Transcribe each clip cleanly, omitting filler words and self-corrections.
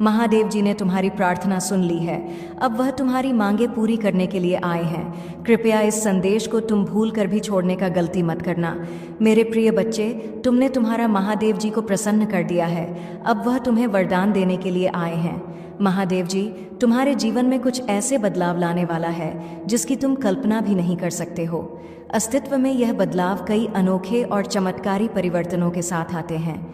महादेव जी ने तुम्हारी प्रार्थना सुन ली है। अब वह तुम्हारी मांगे पूरी करने के लिए आए हैं। कृपया इस संदेश को तुम भूल कर भी छोड़ने का गलती मत करना। मेरे प्रिय बच्चे, तुमने तुम्हारा महादेव जी को प्रसन्न कर दिया है। अब वह तुम्हें वरदान देने के लिए आए हैं। महादेव जी तुम्हारे जीवन में कुछ ऐसे बदलाव लाने वाला है जिसकी तुम कल्पना भी नहीं कर सकते हो। अस्तित्व में यह बदलाव कई अनोखे और चमत्कारी परिवर्तनों के साथ आते हैं।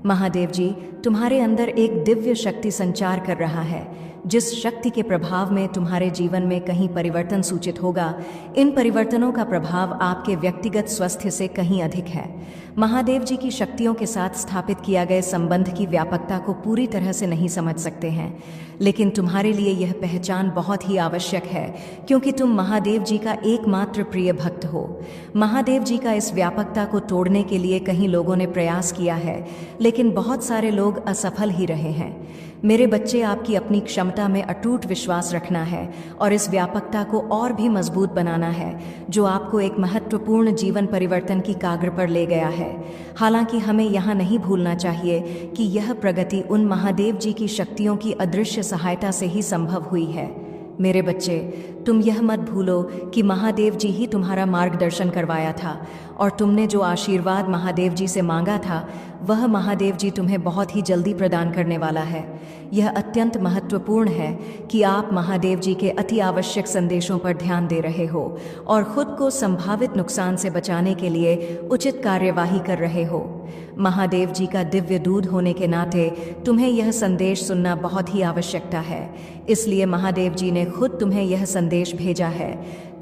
महादेव जी तुम्हारे अंदर एक दिव्य शक्ति संचार कर रहा है, जिस शक्ति के प्रभाव में तुम्हारे जीवन में कहीं परिवर्तन सूचित होगा। इन परिवर्तनों का प्रभाव आपके व्यक्तिगत स्वास्थ्य से कहीं अधिक है। महादेव जी की शक्तियों के साथ स्थापित किया गए संबंध की व्यापकता को पूरी तरह से नहीं समझ सकते हैं, लेकिन तुम्हारे लिए यह पहचान बहुत ही आवश्यक है, क्योंकि तुम महादेव जी का एकमात्र प्रिय भक्त हो। महादेव जी का इस व्यापकता को तोड़ने के लिए कई लोगों ने प्रयास किया है, लेकिन बहुत सारे लोग असफल ही रहे हैं। मेरे बच्चे, आपकी अपनी क्षमता में अटूट विश्वास रखना है और इस व्यापकता को और भी मजबूत बनाना है, जो आपको एक महत्वपूर्ण जीवन परिवर्तन की काग्र पर ले गया है। हालांकि हमें यहाँ नहीं भूलना चाहिए कि यह प्रगति उन महादेव जी की शक्तियों की अदृश्य सहायता से ही संभव हुई है। मेरे बच्चे, तुम यह मत भूलो कि महादेव जी ही तुम्हारा मार्गदर्शन करवाया था, और तुमने जो आशीर्वाद महादेव जी से मांगा था वह महादेव जी तुम्हें बहुत ही जल्दी प्रदान करने वाला है। यह अत्यंत महत्वपूर्ण है कि आप महादेव जी के अति आवश्यक संदेशों पर ध्यान दे रहे हो और खुद को संभावित नुकसान से बचाने के लिए उचित कार्यवाही कर रहे हो। महादेव जी का दिव्य दूत होने के नाते तुम्हें यह संदेश सुनना बहुत ही आवश्यकता है, इसलिए महादेव जी ने खुद तुम्हें यह संदेश भेजा है।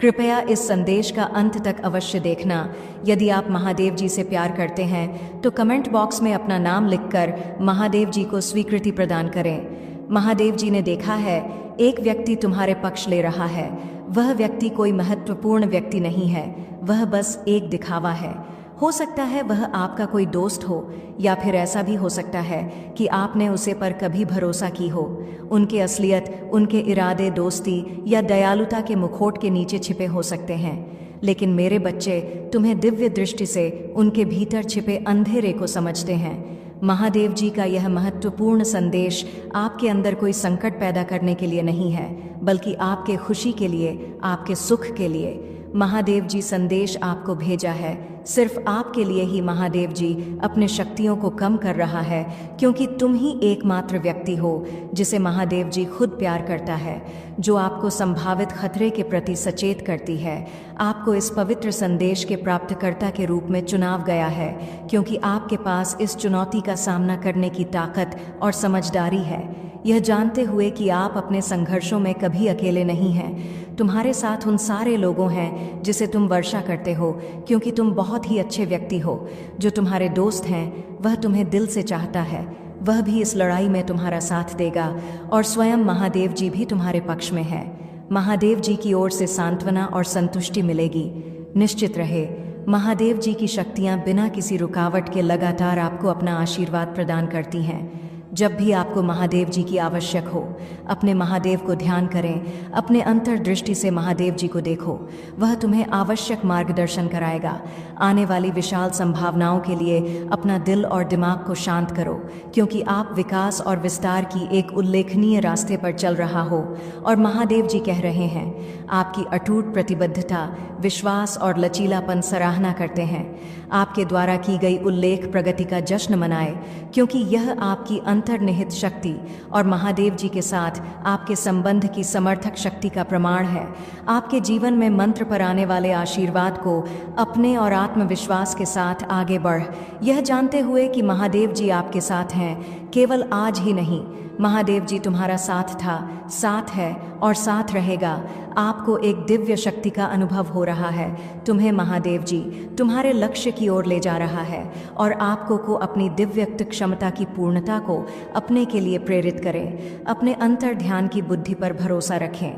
कृपया इस संदेश का अंत तक अवश्य देखना। यदि आप महादेव जी से प्यार करते हैं तो कमेंट बॉक्स में अपना नाम लिखकर महादेव जी को स्वीकृति प्रदान करें। महादेव जी ने देखा है, एक व्यक्ति तुम्हारे पक्ष ले रहा है। वह व्यक्ति कोई महत्वपूर्ण व्यक्ति नहीं है, वह बस एक दिखावा है। हो सकता है वह आपका कोई दोस्त हो, या फिर ऐसा भी हो सकता है कि आपने उसे पर कभी भरोसा की हो। उनकी असलियत, उनके इरादे दोस्ती या दयालुता के मुखौट के नीचे छिपे हो सकते हैं, लेकिन मेरे बच्चे, तुम्हें दिव्य दृष्टि से उनके भीतर छिपे अंधेरे को समझते हैं। महादेव जी का यह महत्वपूर्ण संदेश आपके अंदर कोई संकट पैदा करने के लिए नहीं है, बल्कि आपके खुशी के लिए, आपके सुख के लिए। महादेव जी संदेश आपको भेजा है, सिर्फ आपके लिए ही महादेव जी अपने शक्तियों को कम कर रहा है, क्योंकि तुम ही एकमात्र व्यक्ति हो जिसे महादेव जी खुद प्यार करता है, जो आपको संभावित खतरे के प्रति सचेत करती है। आपको इस पवित्र संदेश के प्राप्तकर्ता के रूप में चुनाव गया है, क्योंकि आपके पास इस चुनौती का सामना करने की ताकत और समझदारी है, यह जानते हुए कि आप अपने संघर्षों में कभी अकेले नहीं हैं। तुम्हारे साथ उन सारे लोगों हैं जिसे तुम वर्षा करते हो, क्योंकि तुम बहुत ही अच्छे व्यक्ति हो। जो तुम्हारे दोस्त हैं वह तुम्हें दिल से चाहता है, वह भी इस लड़ाई में तुम्हारा साथ देगा, और स्वयं महादेव जी भी तुम्हारे पक्ष में है। महादेव जी की ओर से सांत्वना और संतुष्टि मिलेगी। निश्चित रहे, महादेव जी की शक्तियाँ बिना किसी रुकावट के लगातार आपको अपना आशीर्वाद प्रदान करती हैं। जब भी आपको महादेव जी की आवश्यक हो, अपने महादेव को ध्यान करें, अपने अंतर्दृष्टि से महादेव जी को देखो, वह तुम्हें आवश्यक मार्गदर्शन कराएगा। आने वाली विशाल संभावनाओं के लिए अपना दिल और दिमाग को शांत करो, क्योंकि आप विकास और विस्तार की एक उल्लेखनीय रास्ते पर चल रहा हो, और महादेव जी कह रहे हैं, आपकी अटूट प्रतिबद्धता, विश्वास और लचीलापन सराहना करते हैं। आपके द्वारा की गई उल्लेख प्रगति का जश्न मनाए, क्योंकि यह आपकी अंतर्निहित शक्ति और महादेव जी के साथ आपके संबंध की समर्थक शक्ति का प्रमाण है। आपके जीवन में मंत्र पर आने वाले आशीर्वाद को अपने और आत्मविश्वास के साथ आगे बढ़, यह जानते हुए कि महादेव जी आपके साथ हैं, केवल आज ही नहीं। महादेव जी तुम्हारा साथ था, साथ है और साथ रहेगा। आपको एक दिव्य शक्ति का अनुभव हो रहा है। तुम्हें महादेव जी तुम्हारे लक्ष्य की ओर ले जा रहा है, और आपको को अपनी दिव्यक्त क्षमता की पूर्णता को अपने के लिए प्रेरित करें। अपने अंतर ध्यान की बुद्धि पर भरोसा रखें।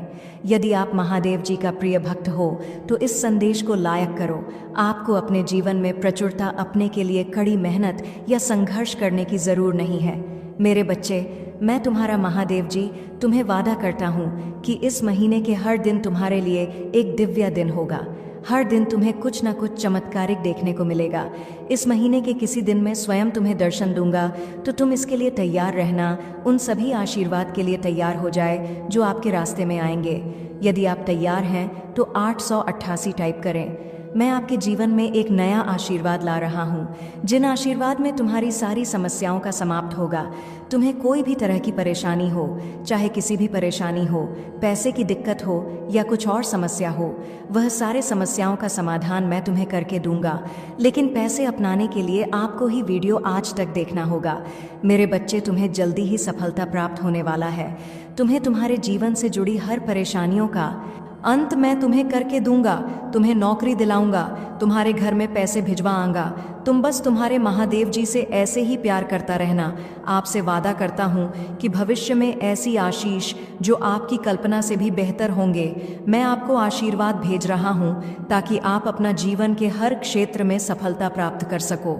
यदि आप महादेव जी का प्रिय भक्त हो तो इस संदेश को लायक करो। आपको अपने जीवन में प्रचुरता अपने के लिए कड़ी मेहनत या संघर्ष करने की जरूर नहीं है। मेरे बच्चे, मैं तुम्हारा महादेव जी तुम्हें वादा करता हूँ कि इस महीने के हर दिन तुम्हारे लिए एक दिव्य दिन होगा। हर दिन तुम्हें कुछ ना कुछ चमत्कारिक देखने को मिलेगा। इस महीने के किसी दिन मैं स्वयं तुम्हें दर्शन दूंगा, तो तुम इसके लिए तैयार रहना। उन सभी आशीर्वाद के लिए तैयार हो जाए जो आपके रास्ते में आएंगे। यदि आप तैयार हैं तो 888 टाइप करें। मैं आपके जीवन में एक नया आशीर्वाद ला रहा हूँ, जिन आशीर्वाद में तुम्हारी सारी समस्याओं का समाप्त होगा। तुम्हें कोई भी तरह की परेशानी हो, चाहे किसी भी परेशानी हो, पैसे की दिक्कत हो या कुछ और समस्या हो, वह सारे समस्याओं का समाधान मैं तुम्हें करके दूंगा। लेकिन पैसे अपनाने के लिए आपको ही वीडियो आज तक देखना होगा। मेरे बच्चे, तुम्हें जल्दी ही सफलता प्राप्त होने वाला है। तुम्हें तुम्हारे जीवन से जुड़ी हर परेशानियों का अंत मैं तुम्हें करके दूंगा। तुम्हें नौकरी दिलाऊंगा, तुम्हारे घर में पैसे भिजवा आऊंगा। तुम बस तुम्हारे महादेव जी से ऐसे ही प्यार करता रहना। आपसे वादा करता हूँ कि भविष्य में ऐसी आशीष जो आपकी कल्पना से भी बेहतर होंगे, मैं आपको आशीर्वाद भेज रहा हूँ ताकि आप अपना जीवन के हर क्षेत्र में सफलता प्राप्त कर सको।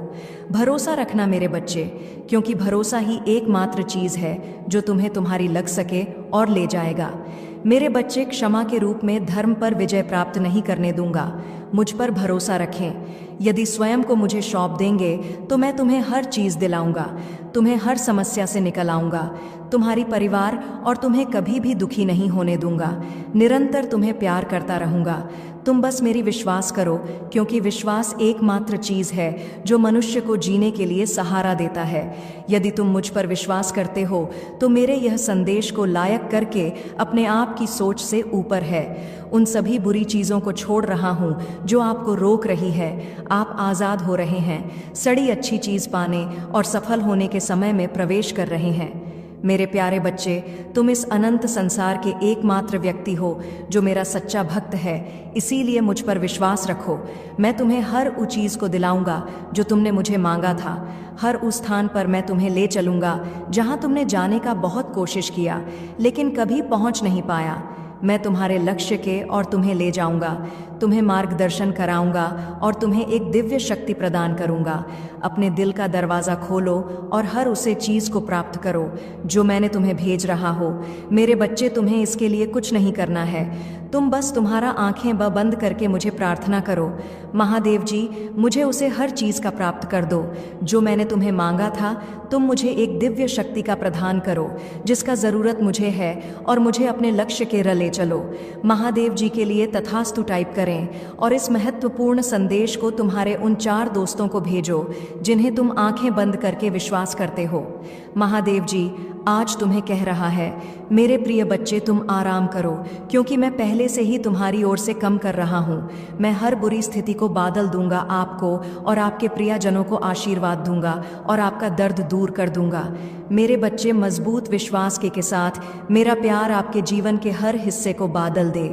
भरोसा रखना मेरे बच्चे, क्योंकि भरोसा ही एकमात्र चीज़ है जो तुम्हें तुम्हारी लग सके और ले जाएगा। मेरे बच्चे, क्षमा के रूप में धर्म पर विजय प्राप्त नहीं करने दूंगा। मुझ पर भरोसा रखें। यदि स्वयं को मुझे सौंप देंगे तो मैं तुम्हें हर चीज़ दिलाऊंगा, तुम्हें हर समस्या से निकल आऊंगा, तुम्हारी परिवार और तुम्हें कभी भी दुखी नहीं होने दूंगा। निरंतर तुम्हें प्यार करता रहूंगा। तुम बस मेरी विश्वास करो, क्योंकि विश्वास एकमात्र चीज़ है जो मनुष्य को जीने के लिए सहारा देता है। यदि तुम मुझ पर विश्वास करते हो तो मेरे यह संदेश को लायक करके अपने आप की सोच से ऊपर है। उन सभी बुरी चीज़ों को छोड़ रहा हूँ जो आपको रोक रही है। आप आज़ाद हो रहे हैं, सड़ी अच्छी चीज़ पाने और सफल होने के समय में प्रवेश कर रहे हैं। मेरे प्यारे बच्चे, तुम इस अनंत संसार के एकमात्र व्यक्ति हो जो मेरा सच्चा भक्त है। इसीलिए मुझ पर विश्वास रखो। मैं तुम्हें हर उस चीज़ को दिलाऊंगा जो तुमने मुझे मांगा था। हर उस स्थान पर मैं तुम्हें ले चलूंगा जहां तुमने जाने का बहुत कोशिश किया लेकिन कभी पहुंच नहीं पाया। मैं तुम्हारे लक्ष्य के और तुम्हें ले जाऊंगा, तुम्हें मार्गदर्शन कराऊंगा और तुम्हें एक दिव्य शक्ति प्रदान करूंगा। अपने दिल का दरवाज़ा खोलो और हर उसे चीज़ को प्राप्त करो जो मैंने तुम्हें भेज रहा हो। मेरे बच्चे, तुम्हें इसके लिए कुछ नहीं करना है। तुम बस तुम्हारा आंखें बंद करके मुझे प्रार्थना करो, महादेव जी मुझे उसे हर चीज़ का प्राप्त कर दो जो मैंने तुम्हें मांगा था। तुम मुझे एक दिव्य शक्ति का प्रदान करो जिसका ज़रूरत मुझे है और मुझे अपने लक्ष्य के रले चलो। महादेव जी के लिए तथास्तु टाइप करें और इस महत्वपूर्ण संदेश को तुम्हारे उन 4 दोस्तों को भेजो जिन्हें तुम आंखें बंद करके विश्वास करते हो। महादेव जी आज तुम्हें कह रहा है, मेरे प्रिय बच्चे तुम आराम करो, क्योंकि मैं पहले से ही तुम्हारी ओर से कम कर रहा हूँ। मैं हर बुरी स्थिति को बादल दूंगा, आपको और आपके प्रियजनों को आशीर्वाद दूंगा और आपका दर्द दूर कर दूंगा। मेरे बच्चे, मजबूत विश्वास के साथ मेरा प्यार आपके जीवन के हर हिस्से को बादल दे,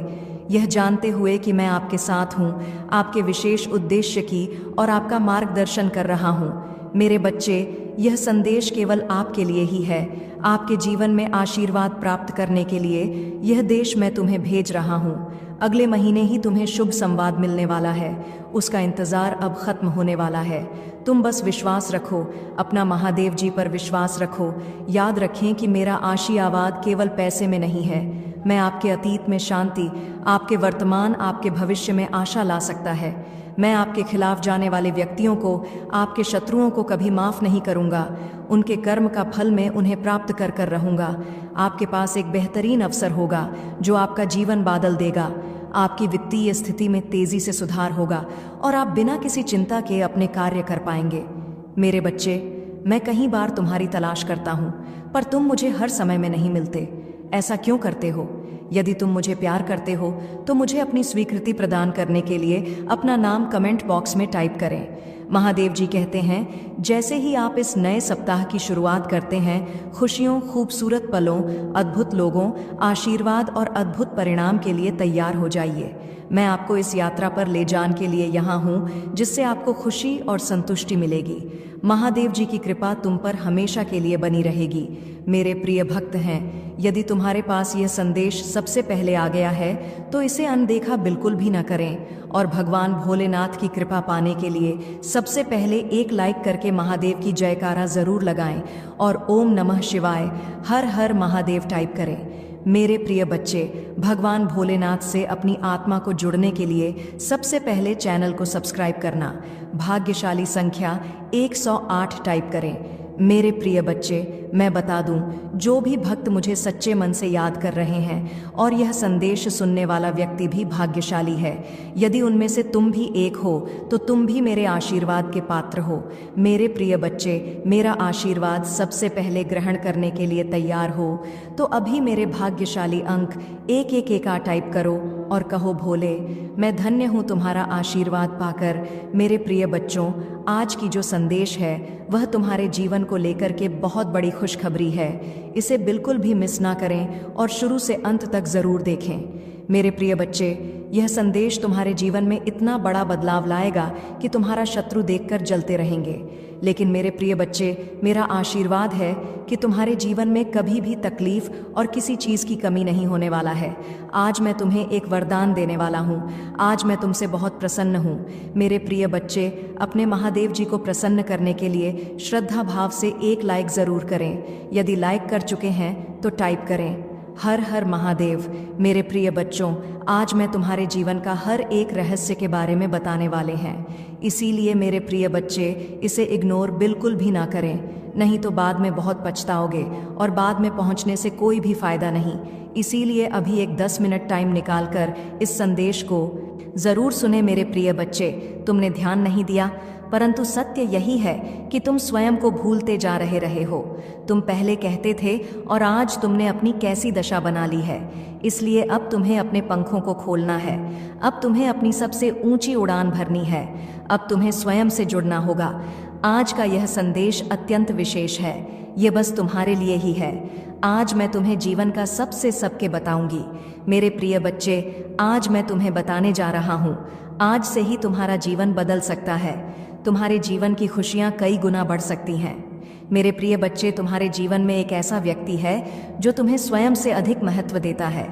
यह जानते हुए कि मैं आपके साथ हूँ, आपके विशेष उद्देश्य की और आपका मार्गदर्शन कर रहा हूँ। मेरे बच्चे, यह संदेश केवल आपके लिए ही है, आपके जीवन में आशीर्वाद प्राप्त करने के लिए यह देश मैं तुम्हें भेज रहा हूँ। अगले महीने ही तुम्हें शुभ संवाद मिलने वाला है, उसका इंतज़ार अब ख़त्म होने वाला है। तुम बस विश्वास रखो, अपना महादेव जी पर विश्वास रखो। याद रखें कि मेरा आशीर्वाद केवल पैसे में नहीं है, मैं आपके अतीत में शांति, आपके वर्तमान, आपके भविष्य में आशा ला सकता है। मैं आपके खिलाफ जाने वाले व्यक्तियों को, आपके शत्रुओं को कभी माफ़ नहीं करूँगा। उनके कर्म का फल मैं उन्हें प्राप्त कर कर रहूँगा। आपके पास एक बेहतरीन अवसर होगा जो आपका जीवन बादल देगा। आपकी वित्तीय स्थिति में तेज़ी से सुधार होगा और आप बिना किसी चिंता के अपने कार्य कर पाएंगे। मेरे बच्चे, मैं कई बार तुम्हारी तलाश करता हूँ पर तुम मुझे हर समय में नहीं मिलते। ऐसा क्यों करते हो? यदि तुम मुझे प्यार करते हो तो मुझे अपनी स्वीकृति प्रदान करने के लिए अपना नाम कमेंट बॉक्स में टाइप करें। महादेव जी कहते हैं, जैसे ही आप इस नए सप्ताह की शुरुआत करते हैं, खुशियों, खूबसूरत पलों, अद्भुत लोगों, आशीर्वाद और अद्भुत परिणाम के लिए तैयार हो जाइए। मैं आपको इस यात्रा पर ले जाने के लिए यहाँ हूँ जिससे आपको खुशी और संतुष्टि मिलेगी। महादेव जी की कृपा तुम पर हमेशा के लिए बनी रहेगी। मेरे प्रिय भक्त हैं, यदि तुम्हारे पास यह संदेश सबसे पहले आ गया है तो इसे अनदेखा बिल्कुल भी न करें और भगवान भोलेनाथ की कृपा पाने के लिए सबसे पहले एक लाइक करके महादेव की जयकारा ज़रूर लगाएं और ओम नमः शिवाय, हर हर महादेव टाइप करें। मेरे प्रिय बच्चे, भगवान भोलेनाथ से अपनी आत्मा को जुड़ने के लिए सबसे पहले चैनल को सब्सक्राइब करना, भाग्यशाली संख्या 108 टाइप करें। मेरे प्रिय बच्चे, मैं बता दूं, जो भी भक्त मुझे सच्चे मन से याद कर रहे हैं और यह संदेश सुनने वाला व्यक्ति भी भाग्यशाली है। यदि उनमें से तुम भी एक हो तो तुम भी मेरे आशीर्वाद के पात्र हो। मेरे प्रिय बच्चे, मेरा आशीर्वाद सबसे पहले ग्रहण करने के लिए तैयार हो तो अभी मेरे भाग्यशाली अंक 111 टाइप करो और कहो, भोले मैं धन्य हूँ तुम्हारा आशीर्वाद पाकर। मेरे प्रिय बच्चों, आज की जो संदेश है वह तुम्हारे जीवन को लेकर के बहुत बड़ी खुशखबरी है। इसे बिल्कुल भी मिस ना करें और शुरू से अंत तक जरूर देखें। मेरे प्रिय बच्चे, यह संदेश तुम्हारे जीवन में इतना बड़ा बदलाव लाएगा कि तुम्हारा शत्रु देखकर जलते रहेंगे। लेकिन मेरे प्रिय बच्चे, मेरा आशीर्वाद है कि तुम्हारे जीवन में कभी भी तकलीफ और किसी चीज़ की कमी नहीं होने वाला है। आज मैं तुम्हें एक वरदान देने वाला हूँ। आज मैं तुमसे बहुत प्रसन्न हूँ। मेरे प्रिय बच्चे, अपने महादेव जी को प्रसन्न करने के लिए श्रद्धा भाव से एक लाइक ज़रूर करें। यदि लाइक कर चुके हैं तो टाइप करें, हर हर महादेव। मेरे प्रिय बच्चों, आज मैं तुम्हारे जीवन का हर एक रहस्य के बारे में बताने वाले हैं। इसीलिए मेरे प्रिय बच्चे, इसे इग्नोर बिल्कुल भी ना करें, नहीं तो बाद में बहुत पछताओगे और बाद में पहुंचने से कोई भी फायदा नहीं। इसीलिए अभी एक 10 मिनट टाइम निकालकर इस संदेश को ज़रूर सुने। मेरे प्रिय बच्चे, तुमने ध्यान नहीं दिया, परंतु सत्य यही है कि तुम स्वयं को भूलते जा रहे हो। तुम पहले कहते थे और आज तुमने अपनी कैसी दशा बना ली है। इसलिए अब तुम्हें अपने पंखों को खोलना है। अब तुम्हें अपनी सबसे ऊंची उड़ान भरनी है। अब तुम्हें स्वयं से जुड़ना होगा। आज का यह संदेश अत्यंत विशेष है। ये बस तुम्हारे लिए ही है। आज मैं तुम्हें जीवन का सबके बताऊंगी। मेरे प्रिय बच्चे, आज मैं तुम्हें बताने जा रहा हूँ। आज से ही तुम्हारा जीवन बदल सकता है। तुम्हारे जीवन की खुशियाँ कई गुना बढ़ सकती हैं। मेरे प्रिय बच्चे, तुम्हारे जीवन में एक ऐसा व्यक्ति है जो तुम्हें स्वयं से अधिक महत्व देता है।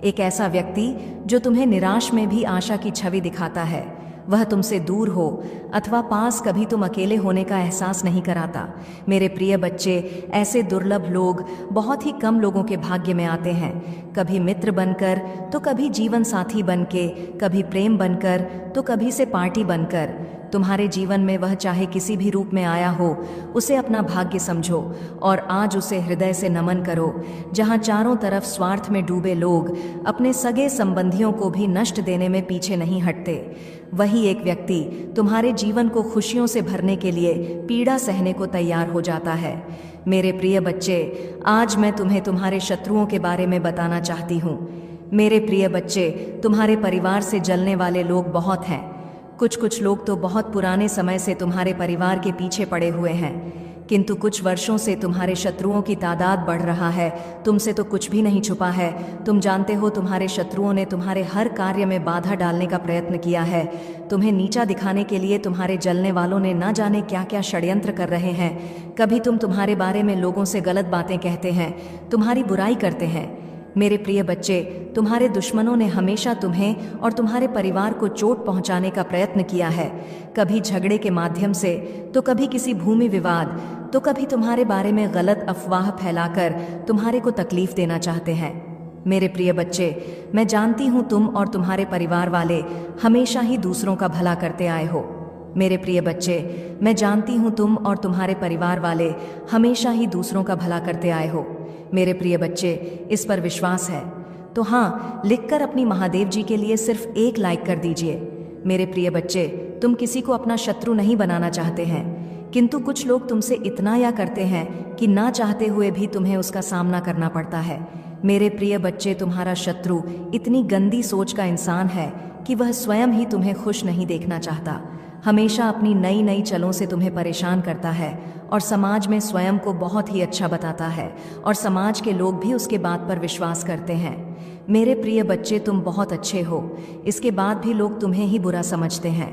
एक ऐसा व्यक्ति जो तुम्हें निराश में भी आशा की छवि दिखाता है। वह तुमसे दूर हो अथवा पास, कभी तुम अकेले होने का एहसास नहीं कराता। मेरे प्रिय बच्चे, ऐसे दुर्लभ लोग बहुत ही कम लोगों के भाग्य में आते हैं। कभी मित्र बनकर तो कभी जीवन साथी बनके, कभी प्रेम बनकर तो कभी से पार्टी बनकर। तुम्हारे जीवन में वह चाहे किसी भी रूप में आया हो, उसे अपना भाग्य समझो और आज उसे हृदय से नमन करो। जहाँ चारों तरफ स्वार्थ में डूबे लोग अपने सगे संबंधियों को भी नष्ट देने में पीछे नहीं हटते, वही एक व्यक्ति तुम्हारे जीवन को खुशियों से भरने के लिए पीड़ा सहने को तैयार हो जाता है। मेरे प्रिय बच्चे, आज मैं तुम्हें तुम्हारे शत्रुओं के बारे में बताना चाहती हूँ। मेरे प्रिय बच्चे, तुम्हारे परिवार से जलने वाले लोग बहुत हैं। कुछ लोग तो बहुत पुराने समय से तुम्हारे परिवार के पीछे पड़े हुए हैं, किंतु कुछ वर्षों से तुम्हारे शत्रुओं की तादाद बढ़ रहा है। तुमसे तो कुछ भी नहीं छुपा है। तुम जानते हो, तुम्हारे शत्रुओं ने तुम्हारे हर कार्य में बाधा डालने का प्रयत्न किया है। तुम्हें नीचा दिखाने के लिए तुम्हारे जलने वालों ने ना जाने क्या क्या षड्यंत्र कर रहे हैं। कभी तुम्हारे बारे में लोगों से गलत बातें कहते हैं, तुम्हारी बुराई करते हैं। मेरे प्रिय बच्चे, तुम्हारे दुश्मनों ने हमेशा तुम्हें और तुम्हारे परिवार को चोट पहुंचाने का प्रयत्न किया है। कभी झगड़े के माध्यम से, तो कभी किसी भूमि विवाद, तो कभी तुम्हारे बारे में गलत अफवाह फैलाकर तुम्हारे को तकलीफ देना चाहते हैं। मेरे प्रिय बच्चे, मैं जानती हूँ तुम और तुम्हारे परिवार वाले हमेशा ही दूसरों का भला करते आए हो। मेरे प्रिय बच्चे, मैं जानती हूँ तुम और तुम्हारे परिवार वाले हमेशा ही दूसरों का भला करते आए हो। मेरे प्रिय बच्चे, इस पर विश्वास है तो हाँ, लिखकर अपनी महादेव जी के लिए सिर्फ एक लाइक कर दीजिए। मेरे प्रिय बच्चे, तुम किसी को अपना शत्रु नहीं बनाना चाहते हैं, किंतु कुछ लोग तुमसे इतना या करते हैं कि ना चाहते हुए भी तुम्हें उसका सामना करना पड़ता है। मेरे प्रिय बच्चे, तुम्हारा शत्रु इतनी गंदी सोच का इंसान है कि वह स्वयं ही तुम्हें खुश नहीं देखना चाहता। हमेशा अपनी नई नई चलों से तुम्हें परेशान करता है और समाज में स्वयं को बहुत ही अच्छा बताता है और समाज के लोग भी उसके बात पर विश्वास करते हैं। मेरे प्रिय बच्चे, तुम बहुत अच्छे हो, इसके बाद भी लोग तुम्हें ही बुरा समझते हैं,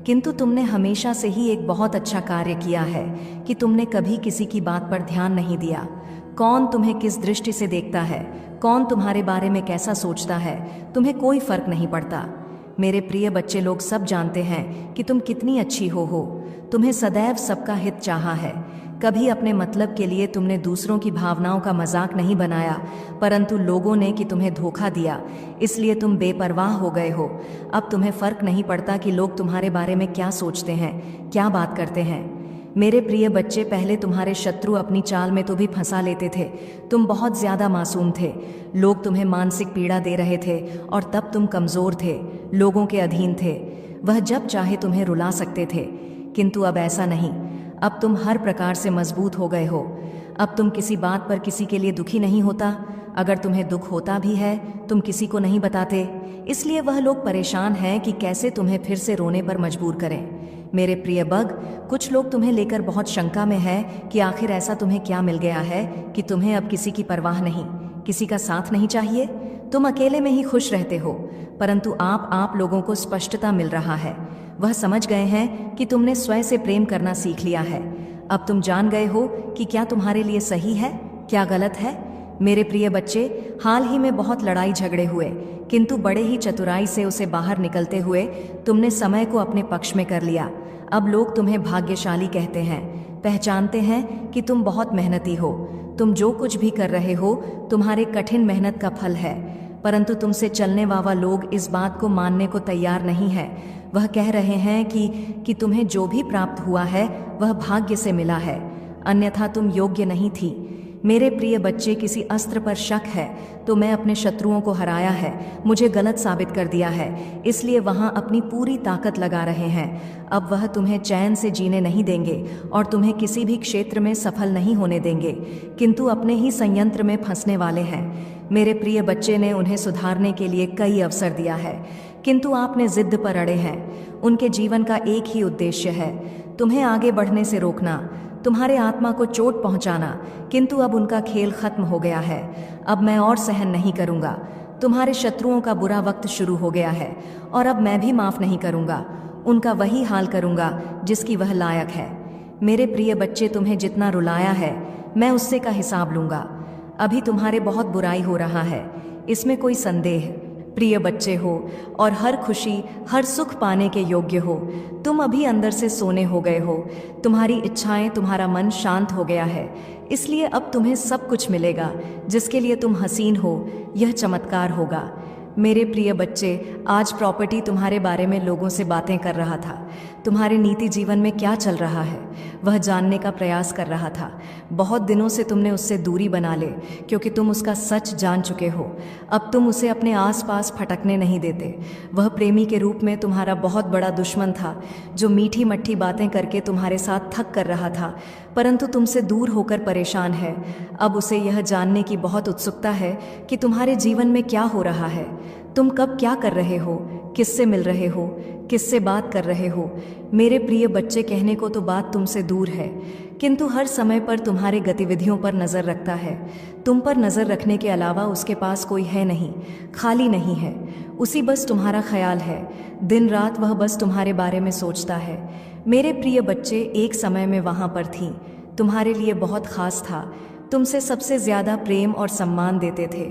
किंतु तुमने हमेशा से ही एक बहुत अच्छा कार्य किया है कि तुमने कभी किसी की बात पर ध्यान नहीं दिया। कौन तुम्हें किस दृष्टि से देखता है, कौन तुम्हारे बारे में कैसा सोचता है, तुम्हें कोई फर्क नहीं पड़ता। मेरे प्रिय बच्चे, लोग सब जानते हैं कि तुम कितनी अच्छी हो। तुम्हें सदैव सबका हित चाहा है, कभी अपने मतलब के लिए तुमने दूसरों की भावनाओं का मजाक नहीं बनाया, परंतु लोगों ने कि तुम्हें धोखा दिया, इसलिए तुम बेपरवाह हो गए हो। अब तुम्हें फर्क नहीं पड़ता कि लोग तुम्हारे बारे में क्या सोचते हैं, क्या बात करते हैं। मेरे प्रिय बच्चे, पहले तुम्हारे शत्रु अपनी चाल में तो भी फंसा लेते थे। तुम बहुत ज्यादा मासूम थे। लोग तुम्हें मानसिक पीड़ा दे रहे थे और तब तुम कमजोर थे, लोगों के अधीन थे। वह जब चाहे तुम्हें रुला सकते थे, किंतु अब ऐसा नहीं। अब तुम हर प्रकार से मजबूत हो गए हो। अब तुम किसी बात पर किसी के लिए दुखी नहीं होता। अगर तुम्हें दुख होता भी है तुम किसी को नहीं बताते, इसलिए वह लोग परेशान हैं कि कैसे तुम्हें फिर से रोने पर मजबूर करें। मेरे प्रिय बग, कुछ लोग तुम्हें लेकर बहुत शंका में है कि आखिर ऐसा तुम्हें क्या मिल गया है कि तुम्हें अब किसी की परवाह नहीं, किसी का साथ नहीं चाहिए। तुम अकेले में ही खुश रहते हो, परंतु आप लोगों को स्पष्टता मिल रहा है। वह समझ गए हैं कि तुमने स्वयं से प्रेम करना सीख लिया है। अब तुम जान गए हो कि क्या तुम्हारे लिए सही है, क्या गलत है। मेरे प्रिय बच्चे, हाल ही में बहुत लड़ाई झगड़े हुए, किंतु बड़े ही चतुराई से उसे बाहर निकलते हुए तुमने समय को अपने पक्ष में कर लिया। अब लोग तुम्हें भाग्यशाली कहते हैं, पहचानते हैं कि तुम बहुत मेहनती हो। तुम जो कुछ भी कर रहे हो तुम्हारे कठिन मेहनत का फल है, परंतु तुमसे चलने वाला लोग इस बात को मानने को तैयार नहीं है। वह कह रहे हैं कि तुम्हें जो भी प्राप्त हुआ है वह भाग्य से मिला है, अन्यथा तुम योग्य नहीं थी। मेरे प्रिय बच्चे, किसी अस्त्र पर शक है तो मैं अपने शत्रुओं को हराया है, मुझे गलत साबित कर दिया है, इसलिए वहां अपनी पूरी ताकत लगा रहे हैं। अब वह तुम्हें चैन से जीने नहीं देंगे और तुम्हें किसी भी क्षेत्र में सफल नहीं होने देंगे, किंतु अपने ही संयंत्र में फंसने वाले हैं। मेरे प्रिय बच्चे ने उन्हें सुधारने के लिए कई अवसर दिया है, किंतु आपने जिद पर अड़े हैं। उनके जीवन का एक ही उद्देश्य है, तुम्हें आगे बढ़ने से रोकना, तुम्हारे आत्मा को चोट पहुंचाना, किंतु अब उनका खेल खत्म हो गया है। अब मैं और सहन नहीं करूंगा। तुम्हारे शत्रुओं का बुरा वक्त शुरू हो गया है और अब मैं भी माफ नहीं करूंगा। उनका वही हाल करूंगा जिसकी वह लायक है। मेरे प्रिय बच्चे, तुम्हें जितना रुलाया है मैं उससे का हिसाब लूंगा। अभी तुम्हारे बहुत बुराई हो रहा है, इसमें कोई संदेह प्रिय बच्चे हो और हर खुशी हर सुख पाने के योग्य हो। तुम अभी अंदर से सोने हो गए हो, तुम्हारी इच्छाएं, तुम्हारा मन शांत हो गया है, इसलिए अब तुम्हें सब कुछ मिलेगा जिसके लिए तुम हसीन हो। यह चमत्कार होगा। मेरे प्रिय बच्चे, आज प्रॉपर्टी तुम्हारे बारे में लोगों से बातें कर रहा था। तुम्हारे नीति जीवन में क्या चल रहा है वह जानने का प्रयास कर रहा था। बहुत दिनों से तुमने उससे दूरी बना ले, क्योंकि तुम उसका सच जान चुके हो। अब तुम उसे अपने आसपास फटकने नहीं देते। वह प्रेमी के रूप में तुम्हारा बहुत बड़ा दुश्मन था, जो मीठी मट्ठी बातें करके तुम्हारे साथ थक कर रहा था, परंतु तुमसे दूर होकर परेशान है। अब उसे यह जानने की बहुत उत्सुकता है कि तुम्हारे जीवन में क्या हो रहा है, तुम कब क्या कर रहे हो, किससे मिल रहे हो, किससे बात कर रहे हो। मेरे प्रिय बच्चे, कहने को तो बात तुमसे दूर है, किंतु हर समय पर तुम्हारे गतिविधियों पर नजर रखता है। तुम पर नजर रखने के अलावा उसके पास कोई है नहीं, खाली नहीं है। उसी बस तुम्हारा ख्याल है, दिन रात वह बस तुम्हारे बारे में सोचता है। मेरे प्रिय बच्चे, एक समय में वहां पर थी, तुम्हारे लिए बहुत खास था, तुमसे सबसे ज्यादा प्रेम और सम्मान देते थे,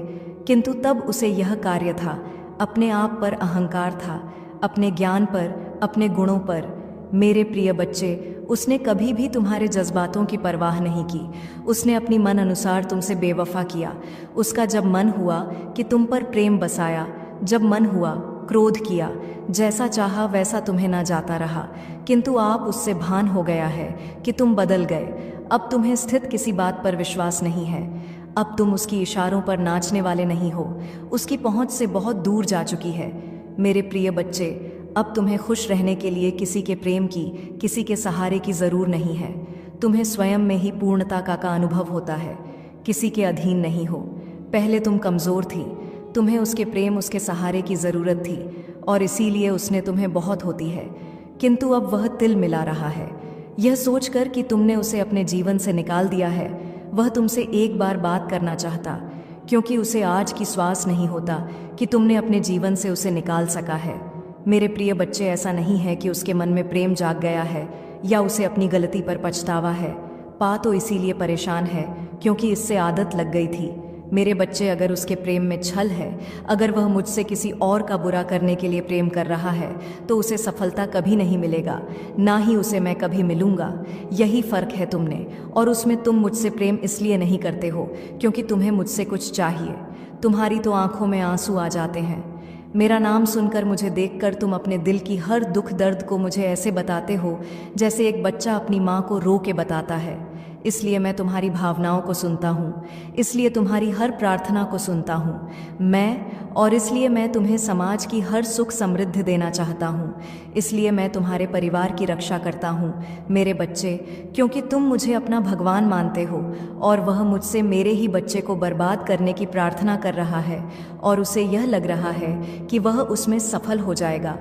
किंतु तब उसे यह कार्य था, अपने आप पर अहंकार था, अपने ज्ञान पर, अपने गुणों पर। मेरे प्रिय बच्चे, उसने कभी भी तुम्हारे जज्बातों की परवाह नहीं की। उसने अपनी मन अनुसार तुमसे बेवफा किया। उसका जब मन हुआ कि तुम पर प्रेम बसाया, जब मन हुआ क्रोध किया, जैसा चाहा वैसा तुम्हें ना जाता रहा, किंतु आप उससे भान हो गया है कि तुम बदल गए। अब तुम्हें स्थित किसी बात पर विश्वास नहीं है। अब तुम उसकी इशारों पर नाचने वाले नहीं हो, उसकी पहुंच से बहुत दूर जा चुकी है। मेरे प्रिय बच्चे, अब तुम्हें खुश रहने के लिए किसी के प्रेम की, किसी के सहारे की जरूर नहीं है। तुम्हें स्वयं में ही पूर्णता का अनुभव होता है, किसी के अधीन नहीं हो। पहले तुम कमजोर थी, तुम्हें उसके प्रेम, उसके सहारे की जरूरत थी और इसीलिए उसने तुम्हें बहुत होती है, किंतु अब वह तिल मिला रहा है। यह सोचकर कि तुमने उसे अपने जीवन से निकाल दिया है, वह तुमसे एक बार बात करना चाहता, क्योंकि उसे आज की श्वास नहीं होता कि तुमने अपने जीवन से उसे निकाल सका है। मेरे प्रिय बच्चे, ऐसा नहीं है कि उसके मन में प्रेम जाग गया है या उसे अपनी गलती पर पछतावा है। पा तो इसीलिए परेशान है क्योंकि इससे आदत लग गई थी। मेरे बच्चे, अगर उसके प्रेम में छल है, अगर वह मुझसे किसी और का बुरा करने के लिए प्रेम कर रहा है, तो उसे सफलता कभी नहीं मिलेगा, ना ही उसे मैं कभी मिलूंगा। यही फर्क है तुमने और उसमें। तुम मुझसे प्रेम इसलिए नहीं करते हो क्योंकि तुम्हें मुझसे कुछ चाहिए। तुम्हारी तो आंखों में आंसू आ जाते हैं। मेरा नाम सुनकर, मुझे देखकर तुम अपने दिल की हर दुख दर्द को मुझे ऐसे बताते हो जैसे एक बच्चा अपनी माँ को रो के बताता है। इसलिए मैं तुम्हारी भावनाओं को सुनता हूँ, इसलिए तुम्हारी हर प्रार्थना को सुनता हूँ और इसलिए मैं तुम्हें समाज की हर सुख समृद्धि देना चाहता हूँ। इसलिए मैं तुम्हारे परिवार की रक्षा करता हूँ मेरे बच्चे, क्योंकि तुम मुझे अपना भगवान मानते हो और वह मुझसे मेरे ही बच्चे को बर्बाद करने की प्रार्थना कर रहा है और उसे यह लग रहा है कि वह उसमें सफल हो जाएगा।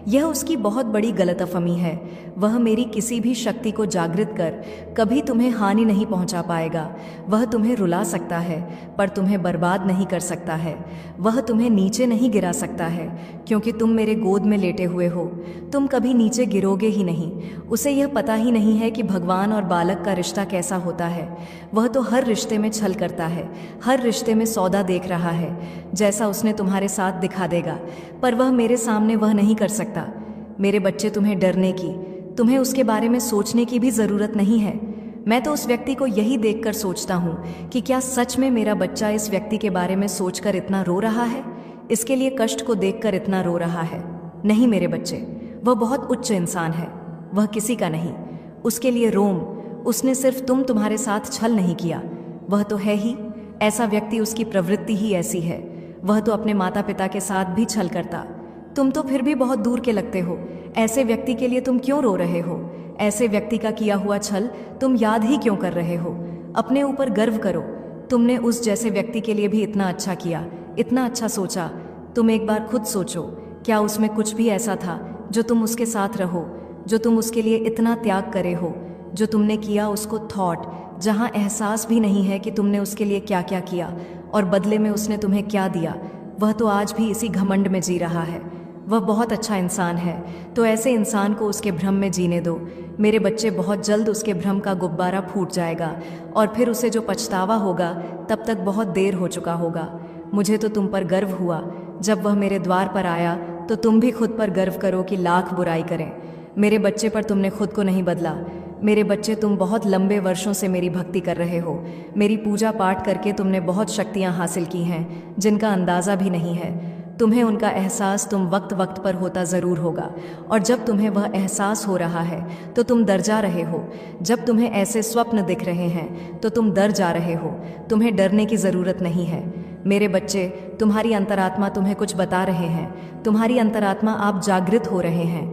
यह उसकी बहुत बड़ी गलतफहमी है। वह मेरी किसी भी शक्ति को जागृत कर कभी तुम्हें हानि नहीं पहुंचा पाएगा। वह तुम्हें रुला सकता है पर तुम्हें बर्बाद नहीं कर सकता है। वह तुम्हें नीचे नहीं गिरा सकता है क्योंकि तुम मेरे गोद में लेटे हुए हो। तुम कभी नीचे गिरोगे ही नहीं। उसे यह पता ही नहीं है कि भगवान और बालक का रिश्ता कैसा होता है। वह तो हर रिश्ते में छल करता है, हर रिश्ते में सौदा देख रहा है, जैसा उसने तुम्हारे साथ दिखा देगा, पर वह मेरे सामने वह नहीं कर सकता। मेरे बच्चे, तुम्हें डरने की, तुम्हें उसके बारे में सोचने की भी ज़रूरत नहीं है। मैं तो उस व्यक्ति को यही देखकर सोचता हूँ कि क्या सच में मेरा बच्चा इस व्यक्ति के बारे में सोचकर इतना रो रहा है, इसके लिए कष्ट को देखकर इतना रो रहा है। नहीं मेरे बच्चे, वह बहुत उच्च इंसान है, वह किसी का नहीं। उसके लिए रोम, उसने सिर्फ तुम्हारे साथ छल नहीं किया, वह तो है ही ऐसा व्यक्ति, उसकी प्रवृत्ति ही ऐसी है। वह तो अपने माता पिता के साथ भी छल करता। तुम तो फिर भी बहुत दूर के लगते हो। ऐसे व्यक्ति के लिए तुम क्यों रो रहे हो? ऐसे व्यक्ति का किया हुआ छल तुम याद ही क्यों कर रहे हो? अपने ऊपर गर्व करो। तुमने उस जैसे व्यक्ति के लिए भी इतना अच्छा किया, इतना अच्छा सोचा। तुम एक बार खुद सोचो, क्या उसमें कुछ भी ऐसा था जो तुम उसके साथ रहो, जो तुम उसके लिए इतना त्याग करे हो, जो तुमने किया उसको थॉट, जहाँ एहसास भी नहीं है कि तुमने उसके लिए क्या क्या किया और बदले में उसने तुम्हें क्या दिया। वह तो आज भी इसी घमंड में जी रहा है। वह बहुत अच्छा इंसान है, तो ऐसे इंसान को उसके भ्रम में जीने दो मेरे बच्चे। बहुत जल्द उसके भ्रम का गुब्बारा फूट जाएगा और फिर उसे जो पछतावा होगा तब तक बहुत देर हो चुका होगा। मुझे तो तुम पर गर्व हुआ जब वह मेरे द्वार पर आया, तो तुम भी खुद पर गर्व करो कि लाख बुराई करें। मेरे बच्चे, पर तुमने खुद को नहीं बदला। मेरे बच्चे, तुम बहुत लंबे वर्षों से मेरी भक्ति कर रहे हो। मेरी पूजा पाठ करके तुमने बहुत शक्तियाँ हासिल की हैं जिनका अंदाज़ा भी नहीं है। तुम्हें उनका एहसास तुम वक्त वक्त पर होता ज़रूर होगा, और जब तुम्हें वह एहसास हो रहा है तो तुम डर जा रहे हो। जब तुम्हें ऐसे स्वप्न दिख रहे हैं तो तुम डर जा रहे हो। तुम्हें डरने की ज़रूरत नहीं है मेरे बच्चे। तुम्हारी अंतरात्मा तुम्हें कुछ बता रहे हैं। तुम्हारी अंतरात्मा, आप जागृत हो रहे हैं।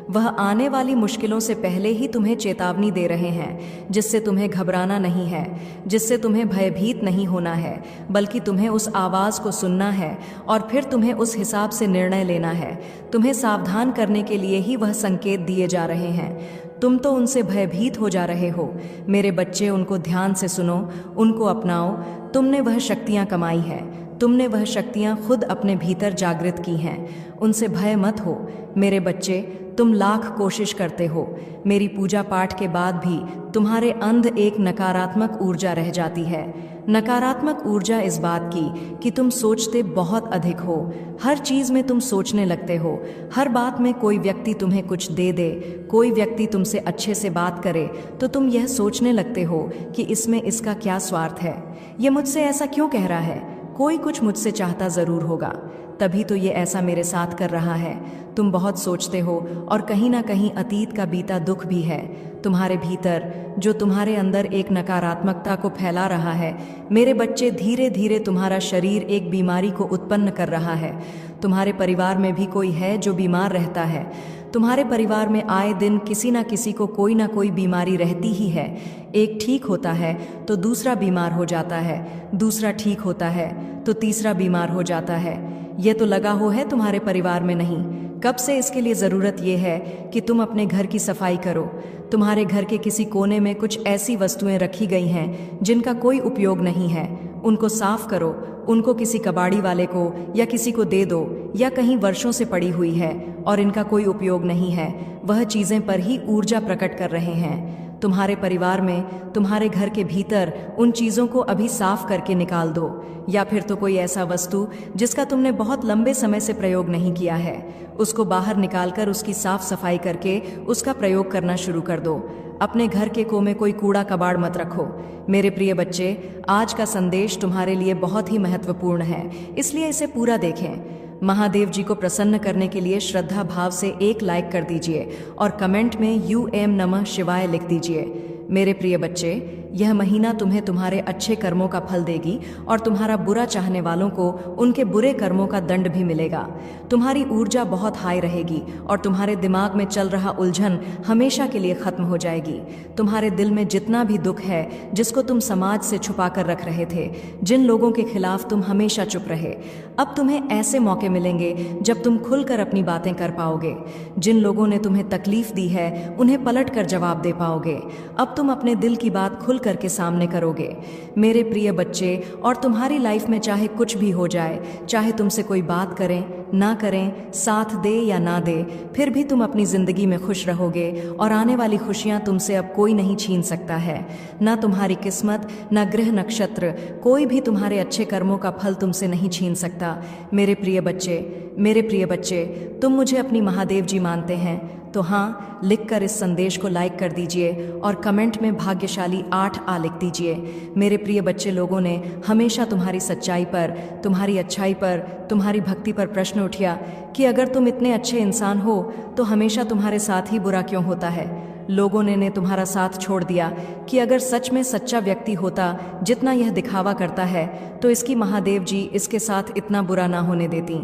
वह आने वाली मुश्किलों से पहले ही तुम्हें चेतावनी दे रहे हैं, जिससे तुम्हें घबराना नहीं है, जिससे तुम्हें भयभीत नहीं होना है, बल्कि तुम्हें उस आवाज़ को सुनना है और फिर तुम्हें उस हिसाब से निर्णय लेना है। तुम्हें सावधान करने के लिए ही वह संकेत दिए जा रहे हैं। तुम तो उनसे भयभीत हो जा रहे हो मेरे बच्चे। उनको ध्यान से सुनो, उनको अपनाओ। तुमने वह शक्तियाँ कमाई है, तुमने वह शक्तियाँ खुद अपने भीतर जागृत की हैं। उनसे भय मत हो मेरे बच्चे। तुम लाख कोशिश करते हो, मेरी पूजा पाठ के बाद भी तुम्हारे अंदर एक नकारात्मक ऊर्जा रह जाती है। नकारात्मक ऊर्जा इस बात की कि तुम सोचते बहुत अधिक हो। हर चीज़ में तुम सोचने लगते हो। हर बात में कोई व्यक्ति तुम्हें कुछ दे दे, कोई व्यक्ति तुमसे अच्छे से बात करे, तो तुम यह सोचने लगते हो कि इसमें इसका क्या स्वार्थ है, ये मुझसे ऐसा क्यों कह रहा है, कोई कुछ मुझसे चाहता ज़रूर होगा, तभी तो ये ऐसा मेरे साथ कर रहा है। तुम बहुत सोचते हो और कहीं ना कहीं अतीत का बीता दुख भी है तुम्हारे भीतर, जो तुम्हारे अंदर एक नकारात्मकता को फैला रहा है। मेरे बच्चे, धीरे धीरे तुम्हारा शरीर एक बीमारी को उत्पन्न कर रहा है। तुम्हारे परिवार में भी कोई है जो बीमार रहता है। तुम्हारे परिवार में आए दिन किसी ना किसी को कोई ना कोई बीमारी रहती ही है। एक ठीक होता है तो दूसरा बीमार हो जाता है, दूसरा ठीक होता है तो तीसरा बीमार हो जाता है। ये तो लगा हो है तुम्हारे परिवार में नहीं। कब से इसके लिए ज़रूरत यह है कि तुम अपने घर की सफाई करो। तुम्हारे घर के किसी कोने में कुछ ऐसी वस्तुएं रखी गई हैं जिनका कोई उपयोग नहीं है, उनको साफ करो। उनको किसी कबाड़ी वाले को या किसी को दे दो, या कहीं वर्षों से पड़ी हुई है और इनका कोई उपयोग नहीं है। वह चीज़ें पर ही ऊर्जा प्रकट कर रहे हैं। तुम्हारे परिवार में, तुम्हारे घर के भीतर उन चीज़ों को अभी साफ करके निकाल दो। या फिर तो कोई ऐसा वस्तु जिसका तुमने बहुत लंबे समय से प्रयोग नहीं किया है, उसको बाहर निकालकर उसकी साफ सफाई करके उसका प्रयोग करना शुरू कर दो। अपने घर के कोने में कोई कूड़ा कबाड़ मत रखो। मेरे प्रिय बच्चे, आज का संदेश तुम्हारे लिए बहुत ही महत्वपूर्ण है, इसलिए इसे पूरा देखें। महादेव जी को प्रसन्न करने के लिए श्रद्धा भाव से एक लाइक कर दीजिए और कमेंट में यूएम नमः शिवाय लिख दीजिए। मेरे प्रिय बच्चे, यह महीना तुम्हें तुम्हारे अच्छे कर्मों का फल देगी और तुम्हारा बुरा चाहने वालों को उनके बुरे कर्मों का दंड भी मिलेगा। तुम्हारी ऊर्जा बहुत हाई रहेगी और तुम्हारे दिमाग में चल रहा उलझन हमेशा के लिए खत्म हो जाएगी। तुम्हारे दिल में जितना भी दुख है, जिसको तुम समाज से छुपा कर रख रहे थे, जिन लोगों के खिलाफ तुम हमेशा चुप रहे, अब तुम्हें ऐसे मौके मिलेंगे जब तुम खुलकर अपनी बातें कर पाओगे। जिन लोगों ने तुम्हें तकलीफ दी है, उन्हें पलट कर जवाब दे पाओगे। अब तुम अपने दिल की बात खुल करके सामने करोगे। मेरे प्रिय बच्चे, और तुम्हारी लाइफ में चाहे कुछ भी हो जाए, चाहे तुमसे कोई बात करें ना करें, साथ दे या ना दे, फिर भी तुम अपनी जिंदगी में खुश रहोगे और आने वाली खुशियां तुमसे अब कोई नहीं छीन सकता है। ना तुम्हारी किस्मत, ना ग्रह नक्षत्र, कोई भी तुम्हारे अच्छे कर्मों का फल तुमसे नहीं छीन सकता। मेरे प्रिय बच्चे, तुम मुझे अपनी महादेव जी मानते हैं तो हाँ लिखकर इस संदेश को लाइक कर दीजिए और कमेंट में भाग्यशाली 8 लिख दीजिए। मेरे प्रिय बच्चे, लोगों ने हमेशा तुम्हारी सच्चाई पर, तुम्हारी अच्छाई पर, तुम्हारी भक्ति पर प्रश्न उठाया कि अगर तुम इतने अच्छे इंसान हो तो हमेशा तुम्हारे साथ ही बुरा क्यों होता है। लोगों ने तुम्हारा साथ छोड़ दिया कि अगर सच में सच्चा व्यक्ति होता जितना यह दिखावा करता है तो इसकी महादेव जी इसके साथ इतना बुरा ना होने देती।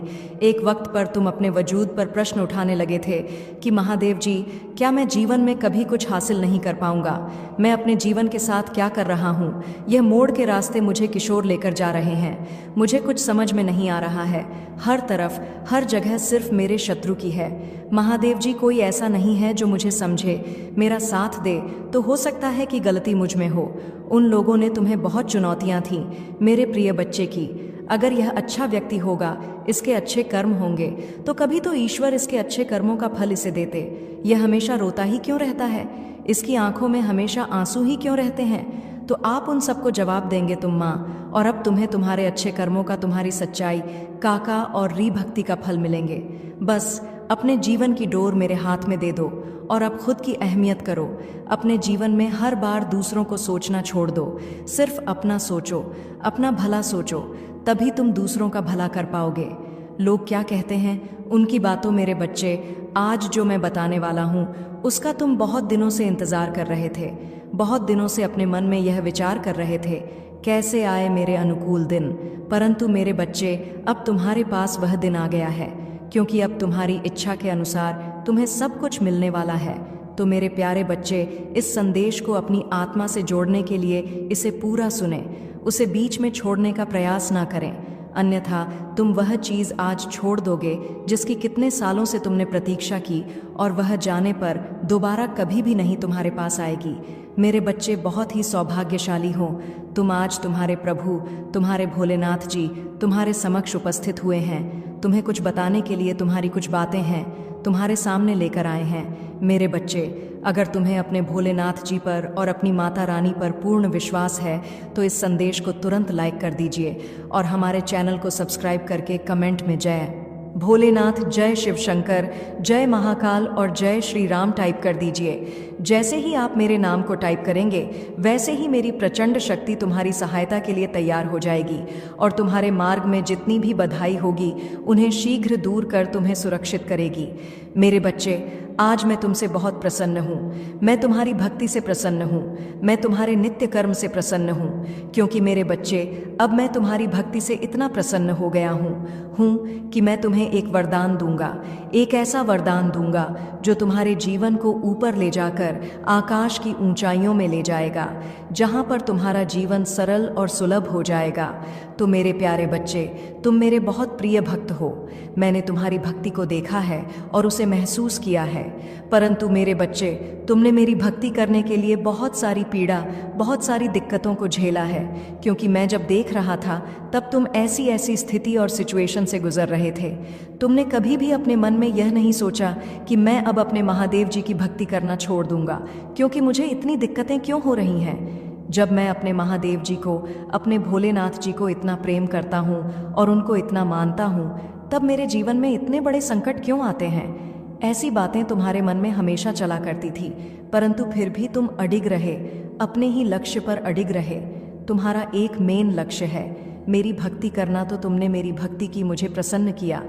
एक वक्त पर तुम अपने वजूद पर प्रश्न उठाने लगे थे कि महादेव जी, क्या मैं जीवन में कभी कुछ हासिल नहीं कर पाऊंगा? मैं अपने जीवन के साथ क्या कर रहा हूँ? यह मोड़ के रास्ते मुझे किशोर लेकर जा रहे हैं। मुझे कुछ समझ में नहीं आ रहा है। हर तरफ, हर जगह सिर्फ मेरे शत्रु की है। महादेव जी, कोई ऐसा नहीं है जो मुझे समझे, मेरा साथ दे, तो हो सकता है कि गलती मुझ में हो। उन लोगों ने तुम्हें बहुत चुनौतियां थीं मेरे प्रिय बच्चे की। अगर यह अच्छा व्यक्ति होगा, इसके अच्छे कर्म होंगे, तो कभी तो ईश्वर इसके अच्छे कर्मों का फल इसे देते। यह हमेशा रोता ही क्यों रहता है? इसकी आंखों में हमेशा आंसू ही क्यों रहते हैं? तो आप उन सबको जवाब देंगे तुम माँ, और अब तुम्हें तुम्हारे अच्छे कर्मों का, तुम्हारी सच्चाई, काका और री भक्ति का फल मिलेंगे। बस अपने जीवन की डोर मेरे हाथ में दे दो और अब खुद की अहमियत करो। अपने जीवन में हर बार दूसरों को सोचना छोड़ दो। सिर्फ अपना सोचो, अपना भला सोचो, तभी तुम दूसरों का भला कर पाओगे। लोग क्या कहते हैं, उनकी बातों मेरे बच्चे, आज जो मैं बताने वाला हूँ उसका तुम बहुत दिनों से इंतजार कर रहे थे। बहुत दिनों से अपने मन में यह विचार कर रहे थे, कैसे आए मेरे अनुकूल दिन। परंतु मेरे बच्चे, अब तुम्हारे पास वह दिन आ गया है, क्योंकि अब तुम्हारी इच्छा के अनुसार तुम्हें सब कुछ मिलने वाला है। तो मेरे प्यारे बच्चे, इस संदेश को अपनी आत्मा से जोड़ने के लिए इसे पूरा सुने, उसे बीच में छोड़ने का प्रयास ना करें, अन्यथा तुम वह चीज़ आज छोड़ दोगे जिसकी कितने सालों से तुमने प्रतीक्षा की, और वह जाने पर दोबारा कभी भी नहीं तुम्हारे पास आएगी। मेरे बच्चे, बहुत ही सौभाग्यशाली हो तुम। आज तुम्हारे प्रभु, तुम्हारे भोलेनाथ जी तुम्हारे समक्ष उपस्थित हुए हैं। तुम्हें कुछ बताने के लिए तुम्हारी कुछ बातें हैं, तुम्हारे सामने लेकर आए हैं। मेरे बच्चे, अगर तुम्हें अपने भोलेनाथ जी पर और अपनी माता रानी पर पूर्ण विश्वास है तो इस संदेश को तुरंत लाइक कर दीजिए और हमारे चैनल को सब्सक्राइब करके कमेंट में जय भोलेनाथ, जय शिव शंकर, जय महाकाल और जय श्री राम टाइप कर दीजिए। जैसे ही आप मेरे नाम को टाइप करेंगे, वैसे ही मेरी प्रचंड शक्ति तुम्हारी सहायता के लिए तैयार हो जाएगी और तुम्हारे मार्ग में जितनी भी बाधाएं होगी उन्हें शीघ्र दूर कर तुम्हें सुरक्षित करेगी। मेरे बच्चे, आज मैं तुमसे बहुत प्रसन्न हूँ। मैं तुम्हारी भक्ति से प्रसन्न हूँ, मैं तुम्हारे नित्य कर्म से प्रसन्न हूँ, क्योंकि मेरे बच्चे, अब मैं तुम्हारी भक्ति से इतना प्रसन्न हो गया हूँ कि मैं तुम्हें एक वरदान दूंगा। एक ऐसा वरदान दूंगा जो तुम्हारे जीवन को ऊपर ले जाकर आकाश की ऊंचाइयों में ले जाएगा, जहाँ पर तुम्हारा जीवन सरल और सुलभ हो जाएगा। तो मेरे प्यारे बच्चे, तुम मेरे बहुत प्रिय भक्त हो। मैंने तुम्हारी भक्ति को देखा है और उसे महसूस किया है। परंतु मेरे बच्चे, तुमने मेरी भक्ति करने के लिए बहुत सारी पीड़ा, बहुत सारी दिक्कतों को झेला है, क्योंकि मैं जब देख रहा था तब तुम ऐसी ऐसी स्थिति और सिचुएशन से गुजर रहे थे। तुमने कभी भी अपने मन में यह नहीं सोचा कि मैं अब अपने महादेव जी की भक्ति करना छोड़ दूंगा, क्योंकि मुझे इतनी दिक्कतें क्यों हो रही हैं। जब मैं अपने महादेव जी को, अपने भोलेनाथ जी को इतना प्रेम करता हूँ और उनको इतना मानता हूँ, तब मेरे जीवन में इतने बड़े संकट क्यों आते हैं। ऐसी बातें तुम्हारे मन में हमेशा चला करती थी, परंतु फिर भी तुम अडिग रहे, अपने ही लक्ष्य पर अडिग रहे। तुम्हारा एक मेन लक्ष्य है मेरी भक्ति करना, तो तुमने मेरी भक्ति की, मुझे प्रसन्न किया।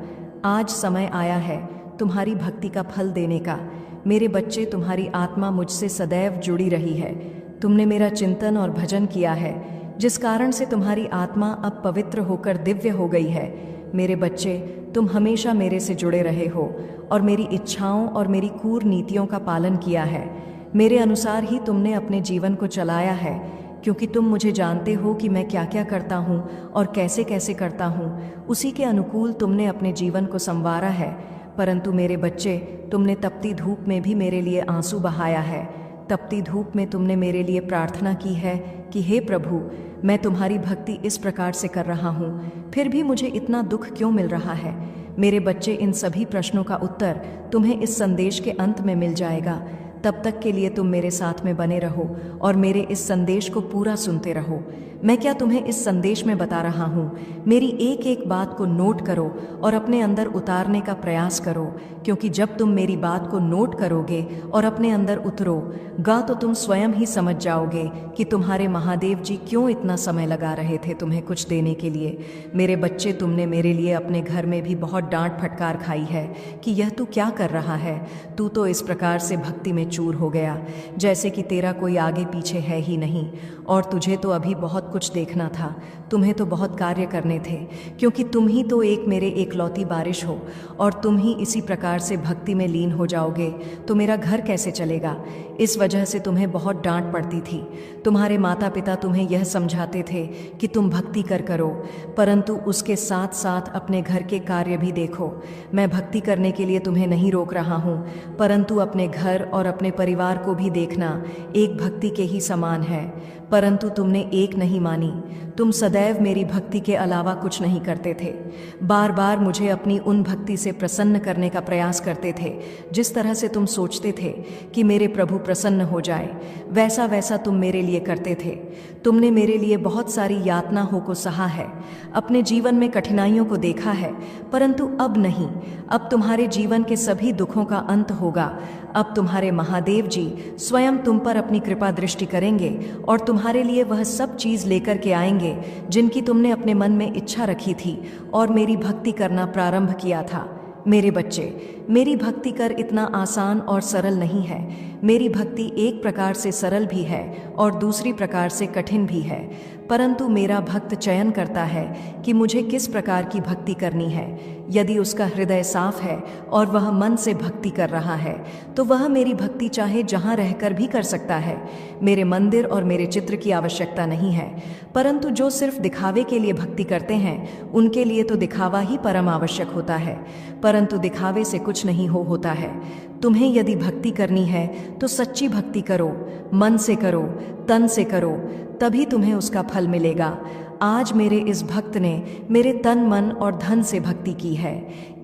आज समय आया है तुम्हारी भक्ति का फल देने का। मेरे बच्चे, तुम्हारी आत्मा मुझसे सदैव जुड़ी रही है। तुमने मेरा चिंतन और भजन किया है, जिस कारण से तुम्हारी आत्मा अब पवित्र होकर दिव्य हो गई है। मेरे बच्चे, तुम हमेशा मेरे से जुड़े रहे हो और मेरी इच्छाओं और मेरी कूर नीतियों का पालन किया है। मेरे अनुसार ही तुमने अपने जीवन को चलाया है, क्योंकि तुम मुझे जानते हो कि मैं क्या क्या करता हूँ और कैसे कैसे करता हूँ। उसी के अनुकूल तुमने अपने जीवन को संवारा है। परंतु मेरे बच्चे, तुमने तपती धूप में भी मेरे लिए आंसू बहाया है। तपती धूप में तुमने मेरे लिए प्रार्थना की है कि हे प्रभु, मैं तुम्हारी भक्ति इस प्रकार से कर रहा हूँ, फिर भी मुझे इतना दुख क्यों मिल रहा है। मेरे बच्चे, इन सभी प्रश्नों का उत्तर तुम्हें इस संदेश के अंत में मिल जाएगा। तब तक के लिए तुम मेरे साथ में बने रहो और मेरे इस संदेश को पूरा सुनते रहो। मैं क्या तुम्हें इस संदेश में बता रहा हूँ, मेरी एक एक बात को नोट करो और अपने अंदर उतारने का प्रयास करो, क्योंकि जब तुम मेरी बात को नोट करोगे और अपने अंदर उतरोगा तो तुम स्वयं ही समझ जाओगे कि तुम्हारे महादेव जी क्यों इतना समय लगा रहे थे तुम्हें कुछ देने के लिए। मेरे बच्चे, तुमने मेरे लिए अपने घर में भी बहुत डांट फटकार खाई है कि यह तू क्या कर रहा है। तू तो इस प्रकार से भक्ति में चूर हो गया जैसे कि तेरा कोई आगे पीछे है ही नहीं, और तुझे तो अभी बहुत कुछ देखना था, तुम्हें तो बहुत कार्य करने थे, क्योंकि तुम ही तो एक मेरे एकलौती बारिश हो, और तुम ही इसी प्रकार से भक्ति में लीन हो जाओगे तो मेरा घर कैसे चलेगा। इस वजह से तुम्हें बहुत डांट पड़ती थी। तुम्हारे माता पिता तुम्हें यह समझाते थे कि तुम भक्ति करो, परंतु उसके साथ साथ अपने घर के कार्य भी देखो। मैं भक्ति करने के लिए तुम्हें नहीं रोक रहा हूँ, परंतु अपने घर और अपने परिवार को भी देखना एक भक्ति के ही समान है। परंतु तुमने एक नहीं मानी। तुम सदैव मेरी भक्ति के अलावा कुछ नहीं करते थे। बार बार मुझे अपनी उन भक्ति से प्रसन्न करने का प्रयास करते थे जिस तरह से तुम सोचते थे कि मेरे प्रभु प्रसन्न हो जाए, वैसा वैसा तुम मेरे लिए करते थे। तुमने मेरे लिए बहुत सारी यातनाओं को सहा है, अपने जीवन में कठिनाइयों को देखा है, परंतु अब नहीं। अब तुम्हारे जीवन के सभी दुखों का अंत होगा। अब तुम्हारे महादेव जी स्वयं तुम पर अपनी कृपा दृष्टि करेंगे और तुम्हारे लिए वह सब चीज़ लेकर के आएंगे जिनकी तुमने अपने मन में इच्छा रखी थी और मेरी भक्ति करना प्रारंभ किया था। मेरे बच्चे, मेरी भक्ति कर इतना आसान और सरल नहीं है। मेरी भक्ति एक प्रकार से सरल भी है और दूसरी प्रकार से कठिन भी है, परंतु मेरा भक्त चयन करता है कि मुझे किस प्रकार की भक्ति करनी है। यदि उसका हृदय साफ है और वह मन से भक्ति कर रहा है तो वह मेरी भक्ति चाहे जहाँ रहकर भी कर सकता है। मेरे मंदिर और मेरे चित्र की आवश्यकता नहीं है, परंतु जो सिर्फ दिखावे के लिए भक्ति करते हैं उनके लिए तो दिखावा ही परम आवश्यक होता है, परंतु दिखावे से कुछ नहीं होता है। तुम्हें यदि भक्ति करनी है तो सच्ची भक्ति करो, मन से करो, तन से करो, तभी तुम्हें उसका फल मिलेगा। आज मेरे इस भक्त ने मेरे तन, मन और धन से भक्ति की है,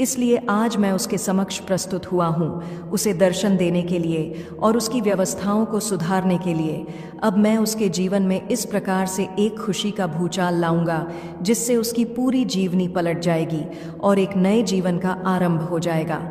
इसलिए आज मैं उसके समक्ष प्रस्तुत हुआ हूँ, उसे दर्शन देने के लिए और उसकी व्यवस्थाओं को सुधारने के लिए। अब मैं उसके जीवन में इस प्रकार से एक खुशी का भूचाल लाऊंगा जिससे उसकी पूरी जीवनी पलट जाएगी और एक नए जीवन का आरंभ हो जाएगा।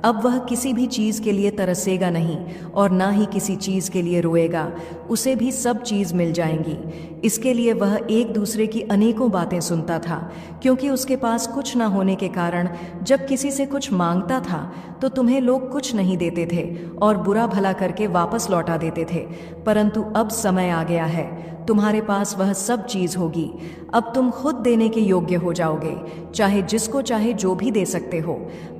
अब वह किसी भी चीज़ के लिए तरसेगा नहीं और ना ही किसी चीज़ के लिए रोएगा, उसे भी सब चीज़ मिल जाएंगी। इसके लिए वह एक दूसरे की अनेकों बातें सुनता था, क्योंकि उसके पास कुछ ना होने के कारण जब किसी से कुछ मांगता था तो तुम्हें लोग कुछ नहीं देते थे और बुरा भला करके वापस लौटा देते थे, परंतु अब समय आ गया है, तुम्हारे पास वह सब चीज़ होगी। अब तुम खुद देने के योग्य हो जाओगे, चाहे जिसको चाहे जो भी दे सकते हो,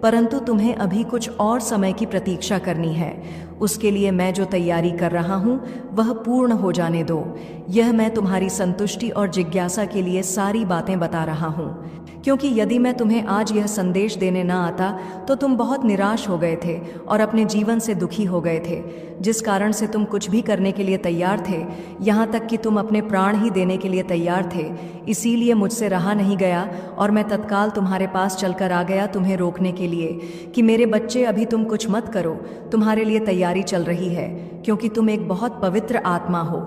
परंतु तुम्हें अभी कुछ और समय की प्रतीक्षा करनी है। उसके लिए मैं जो तैयारी कर रहा हूँ वह पूर्ण हो जाने दो। यह मैं तुम्हारी संतुष्टि और जिज्ञासा के लिए सारी बातें बता रहा हूँ, क्योंकि यदि मैं तुम्हें आज यह संदेश देने ना आता तो तुम बहुत निराश हो गए थे और अपने जीवन से दुखी हो गए थे, जिस कारण से तुम कुछ भी करने के लिए तैयार थे, यहाँ तक कि तुम अपने प्राण ही देने के लिए तैयार थे। इसीलिए मुझसे रहा नहीं गया और मैं तत्काल तुम्हारे पास चलकर आ गया तुम्हें रोकने के लिए कि मेरे बच्चे अभी तुम कुछ मत करो, तुम्हारे लिए तैयारी चल रही है, क्योंकि तुम एक बहुत पवित्र आत्मा हो।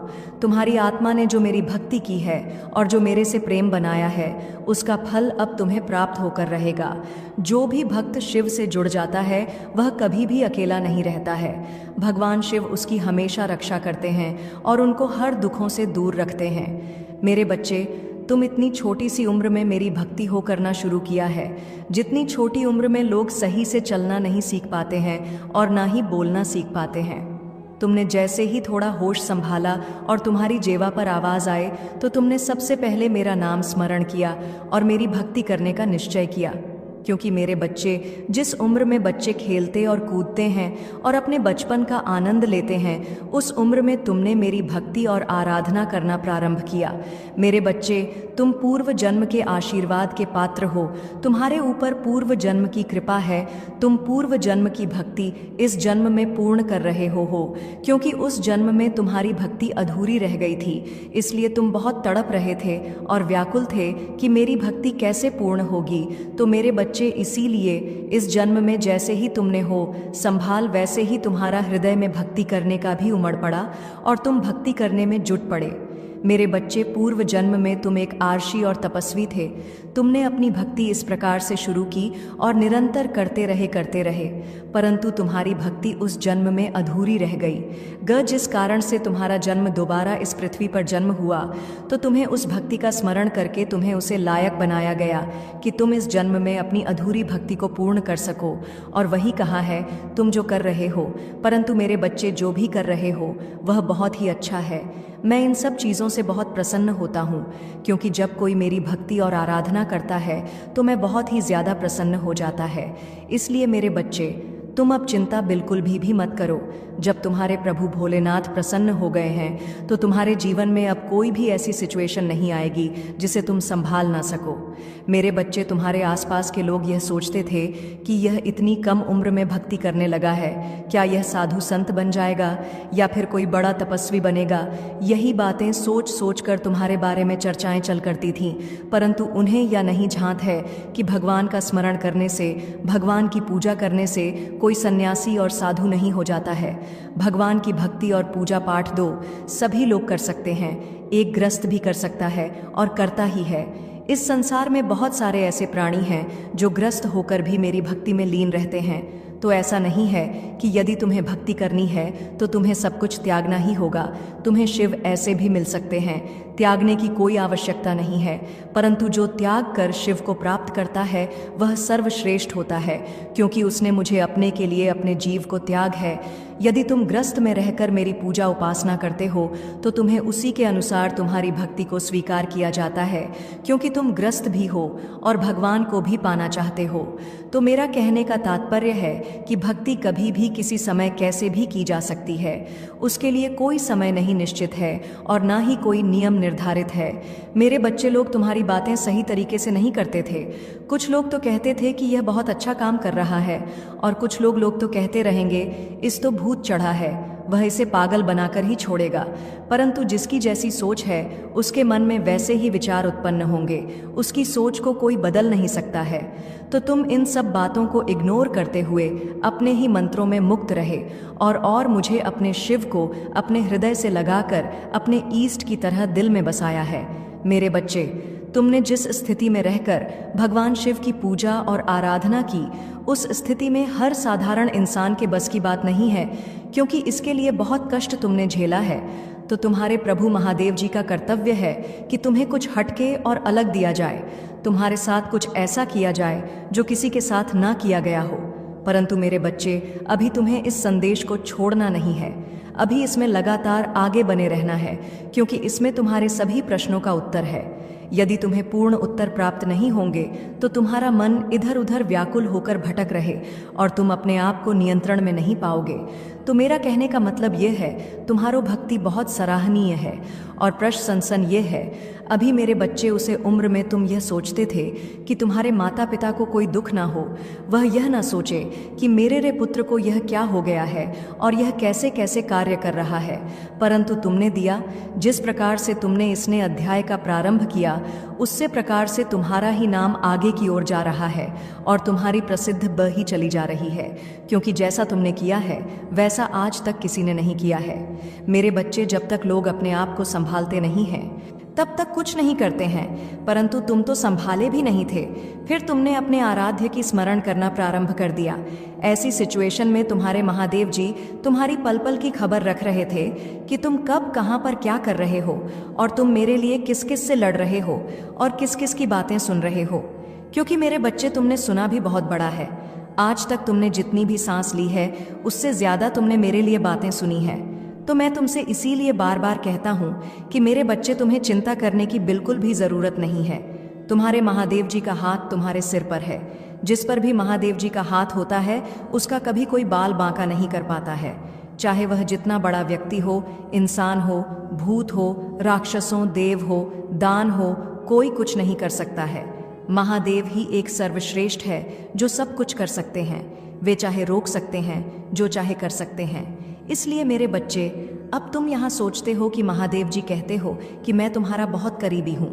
तुम्हारी आत्मा ने जो मेरी भक्ति की है और जो मेरे से प्रेम बनाया है उसका फल अब तुम्हें प्राप्त होकर रहेगा। जो भी भक्त शिव से जुड़ जाता है वह कभी भी अकेला नहीं रहता है। भगवान शिव उसकी हमेशा रक्षा करते हैं और उनको हर दुखों से दूर रखते हैं। मेरे बच्चे, तुम इतनी छोटी सी उम्र में मेरी भक्ति हो करना शुरू किया है। जितनी छोटी उम्र में लोग सही से चलना नहीं सीख पाते हैं और ना ही बोलना सीख पाते हैं। तुमने जैसे ही थोड़ा होश संभाला और तुम्हारी जेवा पर आवाज आए तो तुमने सबसे पहले मेरा नाम स्मरण किया और मेरी भक्ति करने का निश्चय किया। क्योंकि मेरे बच्चे, जिस उम्र में बच्चे खेलते और कूदते हैं और अपने बचपन का आनंद लेते हैं, उस उम्र में तुमने मेरी भक्ति और आराधना करना प्रारंभ किया। मेरे बच्चे, तुम पूर्व जन्म के आशीर्वाद के पात्र हो। तुम्हारे ऊपर पूर्व जन्म की कृपा है। तुम पूर्व जन्म की भक्ति इस जन्म में पूर्ण कर रहे हो, क्योंकि उस जन्म में तुम्हारी भक्ति अधूरी रह गई थी। इसलिए तुम बहुत तड़प रहे थे और व्याकुल थे कि मेरी भक्ति कैसे पूर्ण होगी। तो मेरे बच्चे, इसीलिए इस जन्म में जैसे ही तुमने हो संभाल, वैसे ही तुम्हारा हृदय में भक्ति करने का भी उमड़ पड़ा और तुम भक्ति करने में जुट पड़े। मेरे बच्चे, पूर्व जन्म में तुम एक आर्षी और तपस्वी थे। तुमने अपनी भक्ति इस प्रकार से शुरू की और निरंतर करते रहे, परंतु तुम्हारी भक्ति उस जन्म में अधूरी रह गई। जिस कारण से तुम्हारा जन्म दोबारा इस पृथ्वी पर जन्म हुआ, तो तुम्हें उस भक्ति का स्मरण करके तुम्हें उसे लायक बनाया गया कि तुम इस जन्म में अपनी अधूरी भक्ति को पूर्ण कर सको। और वही कहा है तुम जो कर रहे हो। परंतु मेरे बच्चे, जो भी कर रहे हो वह बहुत ही अच्छा है। मैं इन सब चीज़ों से बहुत प्रसन्न होता हूँ, क्योंकि जब कोई मेरी भक्ति और आराधना करता है तो मैं बहुत ही ज़्यादा प्रसन्न हो जाता है। इसलिए मेरे बच्चे, तुम अब चिंता बिल्कुल भी मत करो। जब तुम्हारे प्रभु भोलेनाथ प्रसन्न हो गए हैं तो तुम्हारे जीवन में अब कोई भी ऐसी सिचुएशन नहीं आएगी जिसे तुम संभाल ना सको। मेरे बच्चे, तुम्हारे आसपास के लोग यह सोचते थे कि यह इतनी कम उम्र में भक्ति करने लगा है, क्या यह साधु संत बन जाएगा या फिर कोई बड़ा तपस्वी बनेगा। यही बातें सोच सोच कर तुम्हारे बारे में चर्चाएं चल करती थीं, परंतु उन्हें यह नहीं झांत है कि भगवान का स्मरण करने से, भगवान की पूजा करने से कोई सन्यासी और साधु नहीं हो जाता है। भगवान की भक्ति और पूजा पाठ दो सभी लोग कर सकते हैं, एक गृहस्थ भी कर सकता है और करता ही है। इस संसार में बहुत सारे ऐसे प्राणी हैं जो गृहस्थ होकर भी मेरी भक्ति में लीन रहते हैं। तो ऐसा नहीं है कि यदि तुम्हें भक्ति करनी है तो तुम्हें सब कुछ त्यागना ही होगा। तुम्हें शिव ऐसे भी मिल सकते हैं, त्यागने की कोई आवश्यकता नहीं है। परंतु जो त्याग कर शिव को प्राप्त करता है वह सर्वश्रेष्ठ होता है, क्योंकि उसने मुझे अपने के लिए अपने जीव को त्याग है। यदि तुम ग्रस्त में रहकर मेरी पूजा उपासना करते हो तो तुम्हें उसी के अनुसार तुम्हारी भक्ति को स्वीकार किया जाता है, क्योंकि तुम ग्रस्त भी हो और भगवान को भी पाना चाहते हो। तो मेरा कहने का तात्पर्य है कि भक्ति कभी भी किसी समय कैसे भी की जा सकती है। उसके लिए कोई समय नहीं निश्चित है और ना ही कोई नियम निर्धारित है। मेरे बच्चे, लोग तुम्हारी बातें सही तरीके से नहीं करते थे। कुछ लोग तो कहते थे कि यह बहुत अच्छा काम कर रहा है, और कुछ लोग तो कहते रहेंगे इस तो भूत चढ़ा है, वह इसे पागल बनाकर ही छोड़ेगा। परंतु जिसकी जैसी सोच है उसके मन में वैसे ही विचार उत्पन्न होंगे, उसकी सोच को कोई बदल नहीं सकता है। तो तुम इन सब बातों को इग्नोर करते हुए अपने ही मंत्रों में मुक्त रहे और मुझे अपने शिव को अपने हृदय से लगाकर अपने ईष्ट की तरह दिल में बसाया है। मेरे बच्चे, तुमने जिस स्थिति में रहकर भगवान शिव की पूजा और आराधना की, उस स्थिति में हर साधारण इंसान के बस की बात नहीं है, क्योंकि इसके लिए बहुत कष्ट तुमने झेला है। तो तुम्हारे प्रभु महादेव जी का कर्तव्य है कि तुम्हें कुछ हटके और अलग दिया जाए, तुम्हारे साथ कुछ ऐसा किया जाए जो किसी के साथ ना किया गया हो। परंतु मेरे बच्चे, अभी तुम्हें इस संदेश को छोड़ना नहीं है, अभी इसमें लगातार आगे बने रहना है, क्योंकि इसमें तुम्हारे सभी प्रश्नों का उत्तर है। यदि तुम्हें पूर्ण उत्तर प्राप्त नहीं होंगे तो तुम्हारा मन इधर उधर व्याकुल होकर भटक रहे और तुम अपने आप को नियंत्रण में नहीं पाओगे। तो मेरा कहने का मतलब यह है, तुम्हारो भक्ति बहुत सराहनीय है और प्रशंसन ये है। अभी मेरे बच्चे उसे उम्र में तुम यह सोचते थे कि तुम्हारे माता पिता को कोई दुख ना हो, वह यह ना सोचे कि मेरे रे पुत्र को यह क्या हो गया है और यह कैसे कैसे कार्य कर रहा है, परंतु तुमने दिया जिस प्रकार से तुमने इसने अध्याय का प्रारंभ किया उससे प्रकार से तुम्हारा ही नाम आगे की ओर जा रहा है और तुम्हारी प्रसिद्ध बही चली जा रही है, क्योंकि जैसा तुमने किया है वैसा आज तक किसी ने नहीं किया है। मेरे बच्चे, जब तक लोग अपने आप को संभालते नहीं हैं तब तक कुछ नहीं करते हैं, परंतु तुम तो संभाले भी नहीं थे, फिर तुमने अपने आराध्य की स्मरण करना प्रारंभ कर दिया। ऐसी सिचुएशन में तुम्हारे महादेव जी तुम्हारी पल पल की खबर रख रहे थे कि तुम कब कहाँ पर क्या कर रहे हो और तुम मेरे लिए किस किस से लड़ रहे हो और किस किस की बातें सुन रहे हो। क्योंकि मेरे बच्चे, तुमने सुना भी बहुत बड़ा है। आज तक तुमने जितनी भी सांस ली है उससे ज्यादा तुमने मेरे लिए बातें सुनी है। तो मैं तुमसे इसीलिए बार बार कहता हूँ कि मेरे बच्चे, तुम्हें चिंता करने की बिल्कुल भी जरूरत नहीं है। तुम्हारे महादेव जी का हाथ तुम्हारे सिर पर है। जिस पर भी महादेव जी का हाथ होता है उसका कभी कोई बाल बांका नहीं कर पाता है, चाहे वह जितना बड़ा व्यक्ति हो, इंसान हो, भूत हो, राक्षसों, देव हो, दान हो, कोई कुछ नहीं कर सकता है। महादेव ही एक सर्वश्रेष्ठ है जो सब कुछ कर सकते हैं। वे चाहे रोक सकते हैं, जो चाहे कर सकते हैं। इसलिए मेरे बच्चे, अब तुम यहाँ सोचते हो कि महादेव जी कहते हो कि मैं तुम्हारा बहुत करीबी हूँ।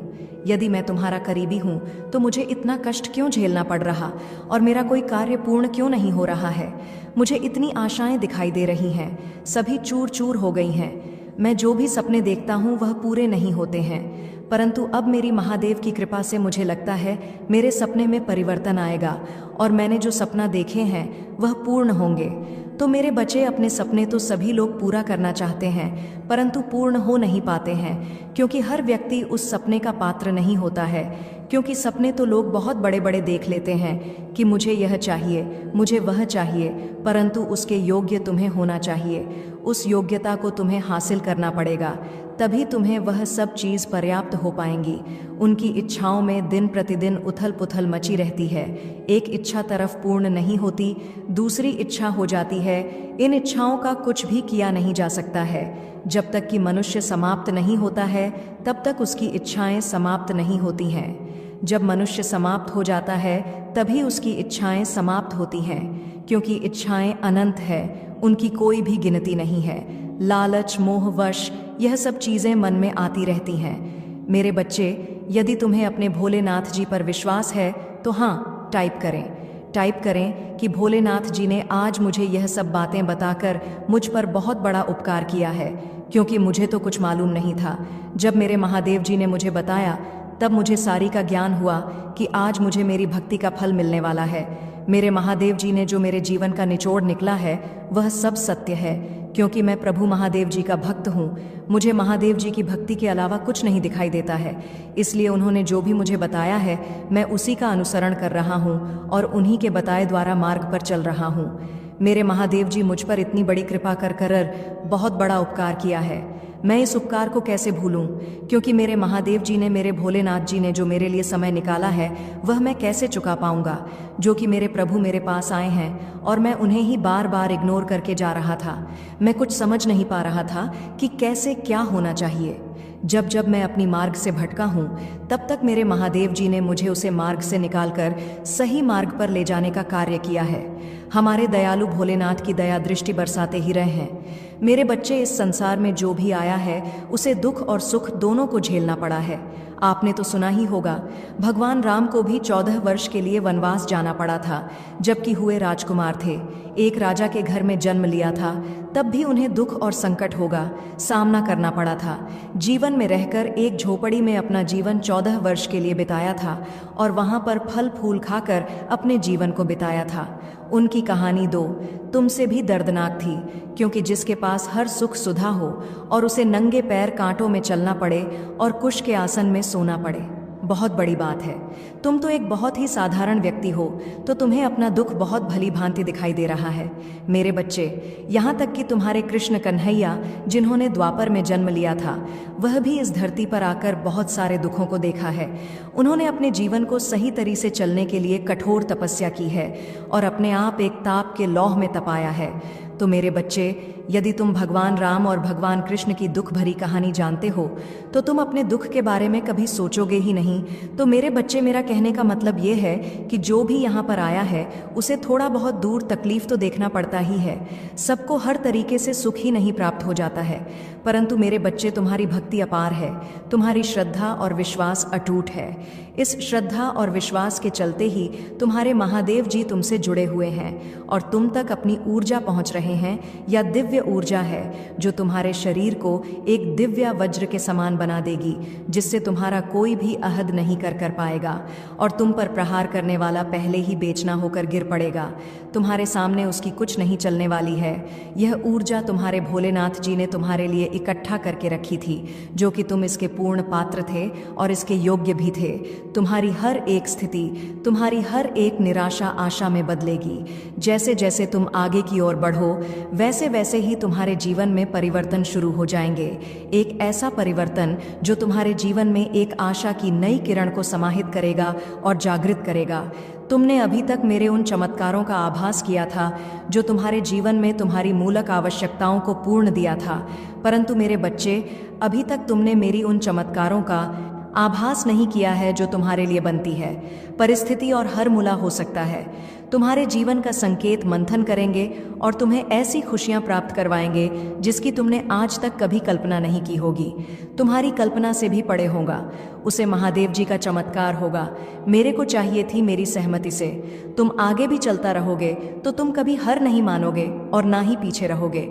यदि मैं तुम्हारा करीबी हूँ तो मुझे इतना कष्ट क्यों झेलना पड़ रहा और मेरा कोई कार्य पूर्ण क्यों नहीं हो रहा है? मुझे इतनी आशाएं दिखाई दे रही हैं, सभी चूर चूर हो गई हैं। मैं जो भी सपने देखता हूँ वह पूरे नहीं होते हैं, परंतु अब मेरी महादेव की कृपा से मुझे लगता है मेरे सपने में परिवर्तन आएगा और मैंने जो सपना देखे हैं वह पूर्ण होंगे। तो मेरे बच्चे, अपने सपने तो सभी लोग पूरा करना चाहते हैं, परंतु पूर्ण हो नहीं पाते हैं, क्योंकि हर व्यक्ति उस सपने का पात्र नहीं होता है। क्योंकि सपने तो लोग बहुत बड़े बड़े देख लेते हैं कि मुझे यह चाहिए, मुझे वह चाहिए, परंतु उसके योग्य तुम्हें होना चाहिए। उस योग्यता को तुम्हें हासिल करना पड़ेगा, तभी तुम्हें वह सब चीज़ पर्याप्त हो पाएंगी। उनकी इच्छाओं में दिन प्रतिदिन उथल पुथल मची रहती है। एक इच्छा तरफ पूर्ण नहीं होती, दूसरी इच्छा हो जाती है। इन इच्छाओं का कुछ भी किया नहीं जा सकता है। जब तक कि मनुष्य समाप्त नहीं होता है तब तक उसकी इच्छाएं समाप्त नहीं होती हैं। जब मनुष्य समाप्त हो जाता है तभी उसकी इच्छाएं समाप्त होती हैं, क्योंकि इच्छाएं अनंत है, उनकी कोई भी गिनती नहीं है। लालच, मोह, वश, यह सब चीज़ें मन में आती रहती हैं। मेरे बच्चे, यदि तुम्हें अपने भोलेनाथ जी पर विश्वास है तो हाँ, टाइप करें कि भोलेनाथ जी ने आज मुझे यह सब बातें बताकर मुझ पर बहुत बड़ा उपकार किया है, क्योंकि मुझे तो कुछ मालूम नहीं था। जब मेरे महादेव जी ने मुझे बताया तब मुझे सारी का ज्ञान हुआ कि आज मुझे मेरी भक्ति का फल मिलने वाला है। मेरे महादेव जी ने जो मेरे जीवन का निचोड़ निकला है वह सब सत्य है, क्योंकि मैं प्रभु महादेव जी का भक्त हूँ। मुझे महादेव जी की भक्ति के अलावा कुछ नहीं दिखाई देता है, इसलिए उन्होंने जो भी मुझे बताया है मैं उसी का अनुसरण कर रहा हूँ और उन्हीं के बताए द्वारा मार्ग पर चल रहा हूँ। मेरे महादेव जी मुझ पर इतनी बड़ी कृपा कर बहुत बड़ा उपकार किया है। मैं इस उपकार को कैसे भूलूं, क्योंकि मेरे महादेव जी ने, मेरे भोलेनाथ जी ने जो मेरे लिए समय निकाला है वह मैं कैसे चुका पाऊंगा। जो कि मेरे प्रभु मेरे पास आए हैं और मैं उन्हें ही बार बार इग्नोर करके जा रहा था। मैं कुछ समझ नहीं पा रहा था कि कैसे क्या होना चाहिए। जब जब मैं अपनी मार्ग से भटका हूँ तब तक मेरे महादेव जी ने मुझे उसे मार्ग से निकालकर सही मार्ग पर ले जाने का कार्य किया है। हमारे दयालु भोलेनाथ की दया दृष्टि बरसाते ही रहे हैं। मेरे बच्चे, इस संसार में जो भी आया है उसे दुख और सुख दोनों को झेलना पड़ा है। आपने तो सुना ही होगा, भगवान राम को भी 14 वर्ष के लिए वनवास जाना पड़ा था, जबकि हुए राजकुमार थे। एक राजा के घर में जन्म लिया था, तब भी उन्हें दुख और संकट होगा सामना करना पड़ा था। जीवन में रहकर एक झोपड़ी में अपना जीवन 14 वर्ष के लिए बिताया था और वहां पर फल फूल खाकर अपने जीवन को बिताया था। उनकी कहानी तुमसे भी दर्दनाक थी, क्योंकि जिसके पास हर सुख सुधा हो और उसे नंगे पैर कांटों में चलना पड़े और कुश के आसन में सोना पड़े। बहुत बड़ी बात है। तुम तो एक बहुत ही साधारण व्यक्ति हो, तो तुम्हें अपना दुख बहुत भली भांति दिखाई दे रहा है। मेरे बच्चे, यहाँ तक कि तुम्हारे कृष्ण कन्हैया, जिन्होंने द्वापर में जन्म लिया था, वह भी इस धरती पर आकर बहुत सारे दुखों को देखा है। उन्होंने अपने जीवन को सही तरीके से चलने के लिए कठोर तपस्या की है और अपने आप एक ताप के लौह में तपाया है। तो मेरे बच्चे, यदि तुम भगवान राम और भगवान कृष्ण की दुख भरी कहानी जानते हो, तो तुम अपने दुख के बारे में कभी सोचोगे ही नहीं। तो मेरे बच्चे, मेरा कहने का मतलब ये है कि जो भी यहाँ पर आया है, उसे थोड़ा बहुत दूर तकलीफ तो देखना पड़ता ही है। सबको हर तरीके से सुख ही नहीं प्राप्त हो जाता है। परंतु मेरे बच्चे, तुम्हारी भक्ति अपार है, तुम्हारी श्रद्धा और विश्वास अटूट है। इस श्रद्धा और विश्वास के चलते ही तुम्हारे महादेव जी तुमसे जुड़े हुए हैं और तुम तक अपनी ऊर्जा पहुंच रहे हैं। या दिव्य ऊर्जा है जो तुम्हारे शरीर को एक दिव्य वज्र के समान बना देगी, जिससे तुम्हारा कोई भी अहद नहीं कर पाएगा और तुम पर प्रहार करने वाला पहले ही बेचना होकर गिर पड़ेगा। तुम्हारे सामने उसकी कुछ नहीं चलने वाली है। यह ऊर्जा तुम्हारे भोलेनाथ जी ने तुम्हारे लिए इकट्ठा करके रखी थी, जो कि तुम इसके पूर्ण पात्र थे और इसके योग्य भी थे। तुम्हारी हर एक स्थिति, तुम्हारी हर एक निराशा आशा में बदलेगी। जैसे जैसे तुम आगे की ओर बढ़ो, वैसे वैसे ही तुम्हारे जीवन में परिवर्तन शुरू हो जाएंगे। एक ऐसा परिवर्तन जो तुम्हारे जीवन में एक आशा की नई किरण को समाहित करेगा और जागृत करेगा। तुमने अभी तक मेरे उन चमत्कारों का आभास किया था जो तुम्हारे जीवन में तुम्हारी मूलक आवश्यकताओं को पूर्ण दिया था, परंतु मेरे बच्चे, अभी तक तुमने मेरी उन चमत्कारों का आभास नहीं किया है जो तुम्हारे लिए बनती है। परिस्थिति और हर मूला हो सकता है, तुम्हारे जीवन का संकेत मंथन करेंगे और तुम्हें ऐसी खुशियां प्राप्त करवाएंगे जिसकी तुमने आज तक कभी कल्पना नहीं की होगी। तुम्हारी कल्पना से भी परे होगा। उसे महादेव जी का चमत्कार होगा। मेरे को चाहिए थी मेरी सहमति से। तुम आगे भी चलता रहोगे तो तुम कभी हार नहीं मानोगे और ना ही पीछे रहोगे।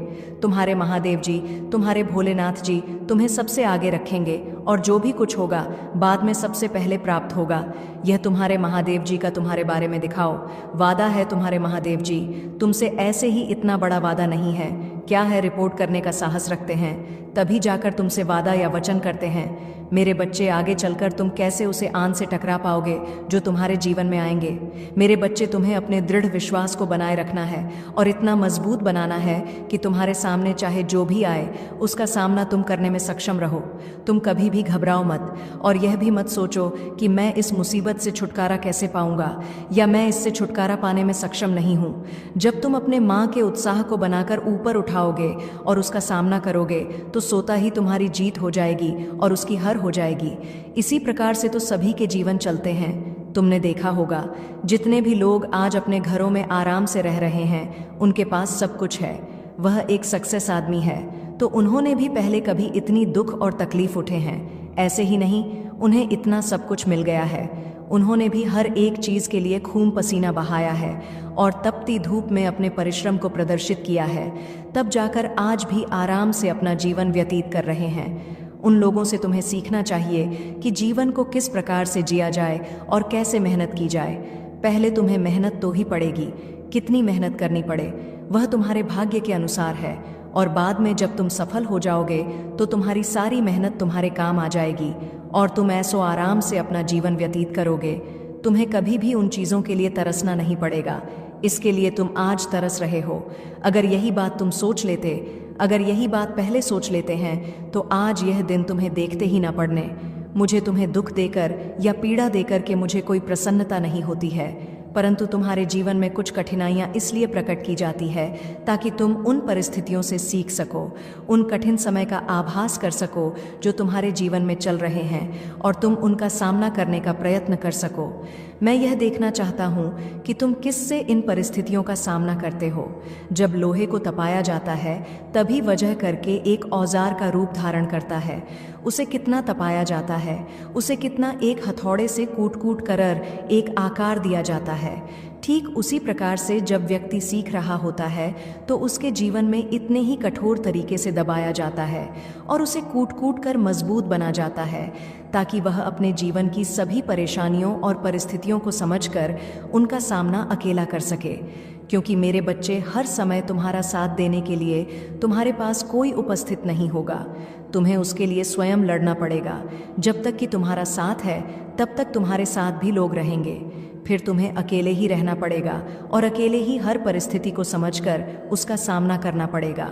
तुम्हारे महादेव जी, तुम्हारे भोलेनाथ जी तुम्हें सबसे आगे रखेंगे और जो भी कुछ होगा बाद में सबसे पहले प्राप्त होगा। यह तुम्हारे महादेव जी का तुम्हारे बारे में दिखाओ वादा है। तुम्हारे महादेव जी तुमसे ऐसे ही इतना बड़ा वादा नहीं है, क्या है, रिपोर्ट करने का साहस रखते हैं, तभी जाकर तुमसे वादा या वचन करते हैं। मेरे बच्चे, आगे चलकर तुम कैसे उसे आन से टकरा पाओगे जो तुम्हारे जीवन में आएंगे। मेरे बच्चे, तुम्हें अपने दृढ़ विश्वास को बनाए रखना है और इतना मजबूत बनाना है कि तुम्हारे सामने चाहे जो भी आए उसका सामना तुम करने में सक्षम रहो। तुम कभी भी घबराओ मत और यह भी मत सोचो कि मैं इस मुसीबत से छुटकारा कैसे पाऊंगा या मैं इससे छुटकारा पाने में सक्षम नहीं हूँ। जब तुम अपने माँ के उत्साह को बनाकर ऊपर उठाओगे और उसका सामना करोगे तो सोता ही तुम्हारी जीत हो जाएगी और उसकी हर हो जाएगी। इसी प्रकार से तो सभी के जीवन चलते हैं। तुमने देखा होगा जितने भी लोग आज अपने घरों में आराम से रह रहे हैं, उनके पास सब कुछ है, वह एक सक्सेस आदमी है, तो उन्होंने भी पहले कभी इतनी दुख और तकलीफ उठे हैं। ऐसे ही नहीं, उन्हें इतना सब कुछ मिल गया है। उन्होंने भी हर एक चीज के लिए खून पसीना बहाया है और तपती धूप में अपने परिश्रम को प्रदर्शित किया है, तब जाकर आज भी आराम से अपना जीवन व्यतीत कर रहे हैं। उन लोगों से तुम्हें सीखना चाहिए कि जीवन को किस प्रकार से जिया जाए और कैसे मेहनत की जाए। पहले तुम्हें मेहनत तो ही पड़ेगी, कितनी मेहनत करनी पड़े वह तुम्हारे भाग्य के अनुसार है, और बाद में जब तुम सफल हो जाओगे तो तुम्हारी सारी मेहनत तुम्हारे काम आ जाएगी और तुम ऐसो आराम से अपना जीवन व्यतीत करोगे। तुम्हें कभी भी उन चीज़ों के लिए तरसना नहीं पड़ेगा, इसके लिए तुम आज तरस रहे हो। अगर यही बात तुम सोच लेते, अगर यही बात पहले सोच लेते हैं तो आज यह दिन तुम्हें देखते ही ना पड़ने। मुझे तुम्हें दुख देकर या पीड़ा देकर के मुझे कोई प्रसन्नता नहीं होती है, परंतु तुम्हारे जीवन में कुछ कठिनाइयाँ इसलिए प्रकट की जाती है ताकि तुम उन परिस्थितियों से सीख सको, उन कठिन समय का आभास कर सको जो तुम्हारे जीवन में चल रहे हैं और तुम उनका सामना करने का प्रयत्न कर सको। मैं यह देखना चाहता हूँ कि तुम किससे इन परिस्थितियों का सामना करते हो। जब लोहे को तपाया जाता है तभी वजह करके एक औजार का रूप धारण करता है। उसे कितना तपाया जाता है, उसे कितना एक हथौड़े से कूट कूट कर एक आकार दिया जाता है। ठीक उसी प्रकार से जब व्यक्ति सीख रहा होता है तो उसके जीवन में इतने ही कठोर तरीके से दबाया जाता है और उसे कूट कूट कर मजबूत बना जाता है ताकि वह अपने जीवन की सभी परेशानियों और परिस्थितियों को समझकर उनका सामना अकेला कर सके। क्योंकि मेरे बच्चे, हर समय तुम्हारा साथ देने के लिए तुम्हारे पास कोई उपस्थित नहीं होगा। तुम्हें उसके लिए स्वयं लड़ना पड़ेगा। जब तक कि तुम्हारा साथ है तब तक तुम्हारे साथ भी लोग रहेंगे। फिर तुम्हें अकेले ही रहना पड़ेगा और अकेले ही हर परिस्थिति को समझकर उसका सामना करना पड़ेगा।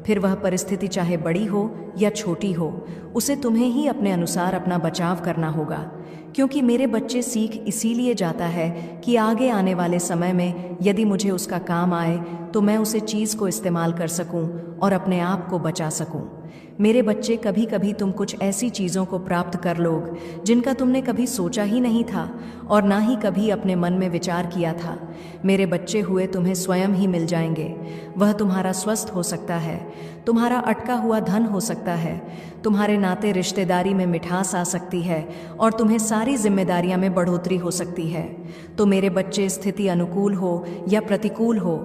फिर वह परिस्थिति चाहे बड़ी हो या छोटी हो, उसे तुम्हें ही अपने अनुसार अपना बचाव करना होगा। क्योंकि मेरे बच्चे, सीख इसीलिए जाता है कि आगे आने वाले समय में यदि मुझे उसका काम आए तो मैं उसे चीज़ को इस्तेमाल कर सकूं और अपने आप को बचा सकूं। मेरे बच्चे, कभी कभी तुम कुछ ऐसी चीज़ों को प्राप्त कर लोगे जिनका तुमने कभी सोचा ही नहीं था और ना ही कभी अपने मन में विचार किया था। मेरे बच्चे हुए तुम्हें स्वयं ही मिल जाएंगे। वह तुम्हारा स्वस्थ हो सकता है, तुम्हारा अटका हुआ धन हो सकता है, तुम्हारे नाते रिश्तेदारी में मिठास आ सकती है और तुम्हें सारी जिम्मेदारियां में बढ़ोतरी हो सकती है। तो मेरे बच्चे, स्थिति अनुकूल हो या प्रतिकूल हो,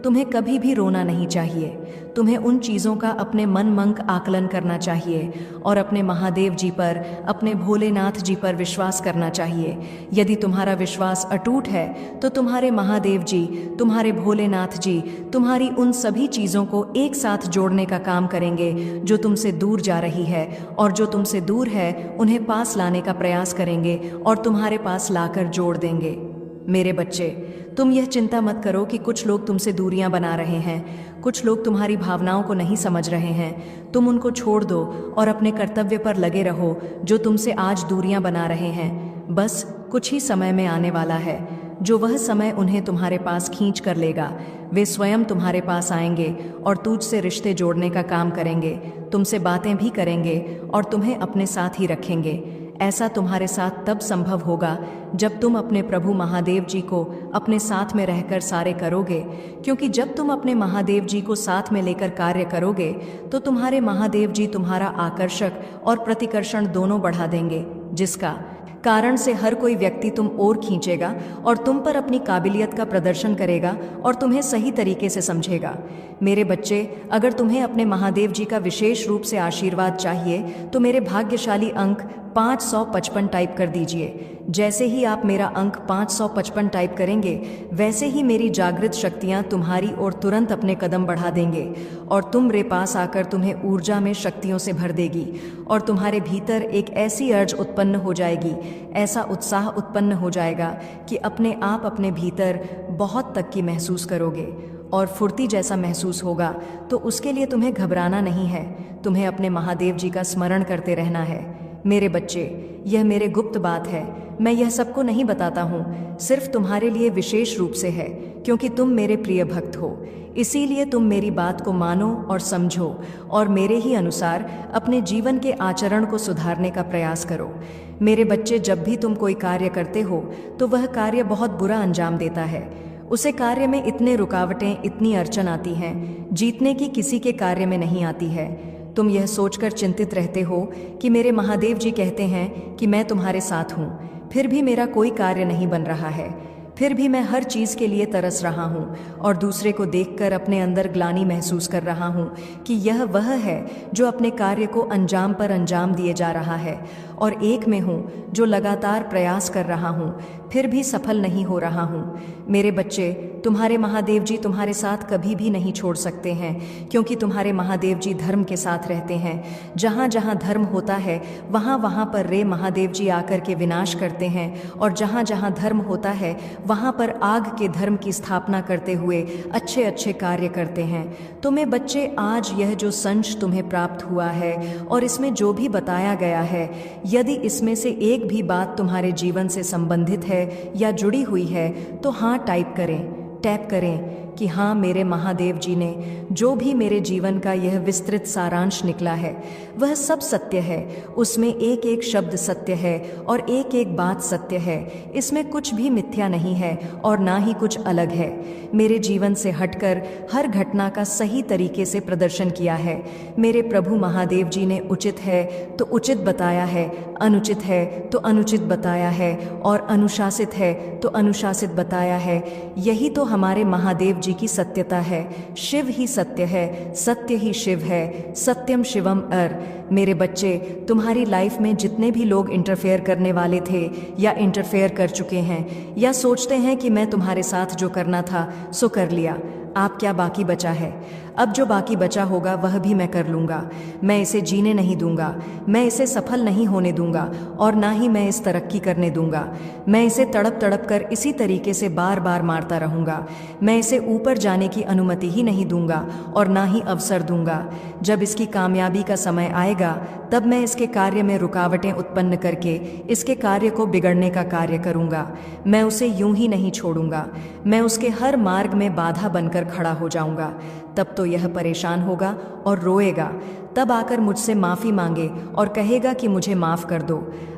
तुम्हें कभी भी रोना नहीं चाहिए। तुम्हें उन चीज़ों का अपने मन मंक आकलन करना चाहिए और अपने महादेव जी पर, अपने भोलेनाथ जी पर विश्वास करना चाहिए। यदि तुम्हारा विश्वास अटूट है तो तुम्हारे महादेव जी, तुम्हारे भोलेनाथ जी तुम्हारी उन सभी चीज़ों को एक साथ जोड़ने का काम करेंगे जो तुमसे दूर जा रही है, और जो तुमसे दूर है उन्हें पास लाने का प्रयास करेंगे और तुम्हारे पास लाकर जोड़ देंगे। मेरे बच्चे, तुम यह चिंता मत करो कि कुछ लोग तुमसे दूरियां बना रहे हैं, कुछ लोग तुम्हारी भावनाओं को नहीं समझ रहे हैं। तुम उनको छोड़ दो और अपने कर्तव्य पर लगे रहो जो तुमसे आज दूरियां बना रहे हैं। बस कुछ ही समय में आने वाला है जो वह समय उन्हें तुम्हारे पास खींच कर लेगा। वे स्वयं तुम्हारे पास आएंगे और तुझसे रिश्ते जोड़ने का काम करेंगे, तुमसे बातें भी करेंगे और तुम्हें अपने साथ ही रखेंगे। ऐसा तुम्हारे साथ तब संभव होगा जब तुम अपने प्रभु महादेव जी को अपने साथ में रहकर सारे करोगे। क्योंकि जब तुम अपने महादेव जी को साथ में लेकर कार्य करोगे तो तुम्हारे महादेव जी तुम्हारा आकर्षक और प्रतिकर्षण दोनों बढ़ा देंगे, जिसका कारण से हर कोई व्यक्ति तुम ओर खींचेगा और तुम पर अपनी काबिलियत का प्रदर्शन करेगा और तुम्हें सही तरीके से समझेगा। मेरे बच्चे, अगर तुम्हें अपने महादेव जी का विशेष रूप से आशीर्वाद चाहिए तो मेरे भाग्यशाली अंक 555 टाइप कर दीजिए। जैसे ही आप मेरा अंक 555 टाइप करेंगे वैसे ही मेरी जागृत शक्तियां तुम्हारी ओर तुरंत अपने कदम बढ़ा देंगे और तुम रे पास आकर तुम्हें ऊर्जा में शक्तियों से भर देगी और तुम्हारे भीतर एक ऐसी अर्ज उत्पन्न हो जाएगी, ऐसा उत्साह उत्पन्न हो जाएगा कि अपने आप अपने भीतर बहुत तक की महसूस करोगे और फुर्ती जैसा महसूस होगा। तो उसके लिए तुम्हें घबराना नहीं है, तुम्हें अपने महादेव जी का स्मरण करते रहना है। मेरे बच्चे, यह मेरे गुप्त बात है, मैं यह सबको नहीं बताता हूँ, सिर्फ तुम्हारे लिए विशेष रूप से है, क्योंकि तुम मेरे प्रिय भक्त हो। इसीलिए तुम मेरी बात को मानो और समझो और मेरे ही अनुसार अपने जीवन के आचरण को सुधारने का प्रयास करो। मेरे बच्चे, जब भी तुम कोई कार्य करते हो तो वह कार्य बहुत बुरा अंजाम देता है। उसे कार्य में इतने रुकावटें, इतनी अड़चन आती हैं, जीतने की किसी के कार्य में नहीं आती है। तुम यह सोचकर चिंतित रहते हो कि मेरे महादेव जी कहते हैं कि मैं तुम्हारे साथ हूँ, फिर भी मेरा कोई कार्य नहीं बन रहा है, फिर भी मैं हर चीज़ के लिए तरस रहा हूँ और दूसरे को देखकर अपने अंदर ग्लानि महसूस कर रहा हूँ कि यह वह है जो अपने कार्य को अंजाम पर अंजाम दिए जा रहा है, और एक में हूँ जो लगातार प्रयास कर रहा हूँ फिर भी सफल नहीं हो रहा हूँ। मेरे बच्चे, तुम्हारे महादेव जी तुम्हारे साथ कभी भी नहीं छोड़ सकते हैं, क्योंकि तुम्हारे महादेव जी धर्म के साथ रहते हैं। जहाँ जहाँ धर्म होता है वहाँ वहाँ पर रे महादेव जी आकर के विनाश करते हैं, और जहाँ जहाँ धर्म होता है वहाँ पर आग के धर्म की स्थापना करते हुए अच्छे अच्छे कार्य करते हैं। तो मैं बच्चे, आज यह जो संच तुम्हें प्राप्त हुआ है और इसमें जो भी बताया गया है, यदि इसमें से एक भी बात तुम्हारे जीवन से संबंधित है या जुड़ी हुई है तो हाँ टाइप करें, टैप करें कि हाँ, मेरे महादेव जी ने जो भी मेरे जीवन का यह विस्तृत सारांश निकला है वह सब सत्य है। उसमें एक एक शब्द सत्य है और एक एक बात सत्य है। इसमें कुछ भी मिथ्या नहीं है और ना ही कुछ अलग है। मेरे जीवन से हटकर हर घटना का सही तरीके से प्रदर्शन किया है। मेरे प्रभु महादेव जी ने उचित है तो उचित बताया है, अनुचित है तो अनुचित बताया है, और अनुशासित है तो अनुशासित बताया है। यही तो हमारे महादेव जी की सत्यता है। शिव ही सत्य है, सत्य ही शिव है, सत्यम शिवम अर। मेरे बच्चे, तुम्हारी लाइफ में जितने भी लोग इंटरफेयर करने वाले थे या इंटरफेयर कर चुके हैं या सोचते हैं कि मैं तुम्हारे साथ जो करना था सो कर लिया, आप क्या बाकी बचा है? अब जो बाकी बचा होगा वह भी मैं कर लूँगा। मैं इसे जीने नहीं दूंगा, मैं इसे सफल नहीं होने दूंगा, और ना ही मैं इस तरक्की करने दूंगा। मैं इसे तड़प तड़प कर इसी तरीके से बार बार मारता रहूँगा। मैं इसे ऊपर जाने की अनुमति ही नहीं दूंगा और ना ही अवसर दूंगा। जब इसकी कामयाबी का समय आएगा तब मैं इसके कार्य में रुकावटें उत्पन्न करके इसके कार्य को बिगड़ने का कार्य करूँगा। मैं उसे यूं ही नहीं छोड़ूंगा। मैं उसके हर मार्ग में बाधा बनकर खड़ा हो जाऊंगा। तब तो यह परेशान होगा और रोएगा। तब आकर मुझसे माफ़ी मांगे और कहेगा कि मुझे माफ़ कर दो।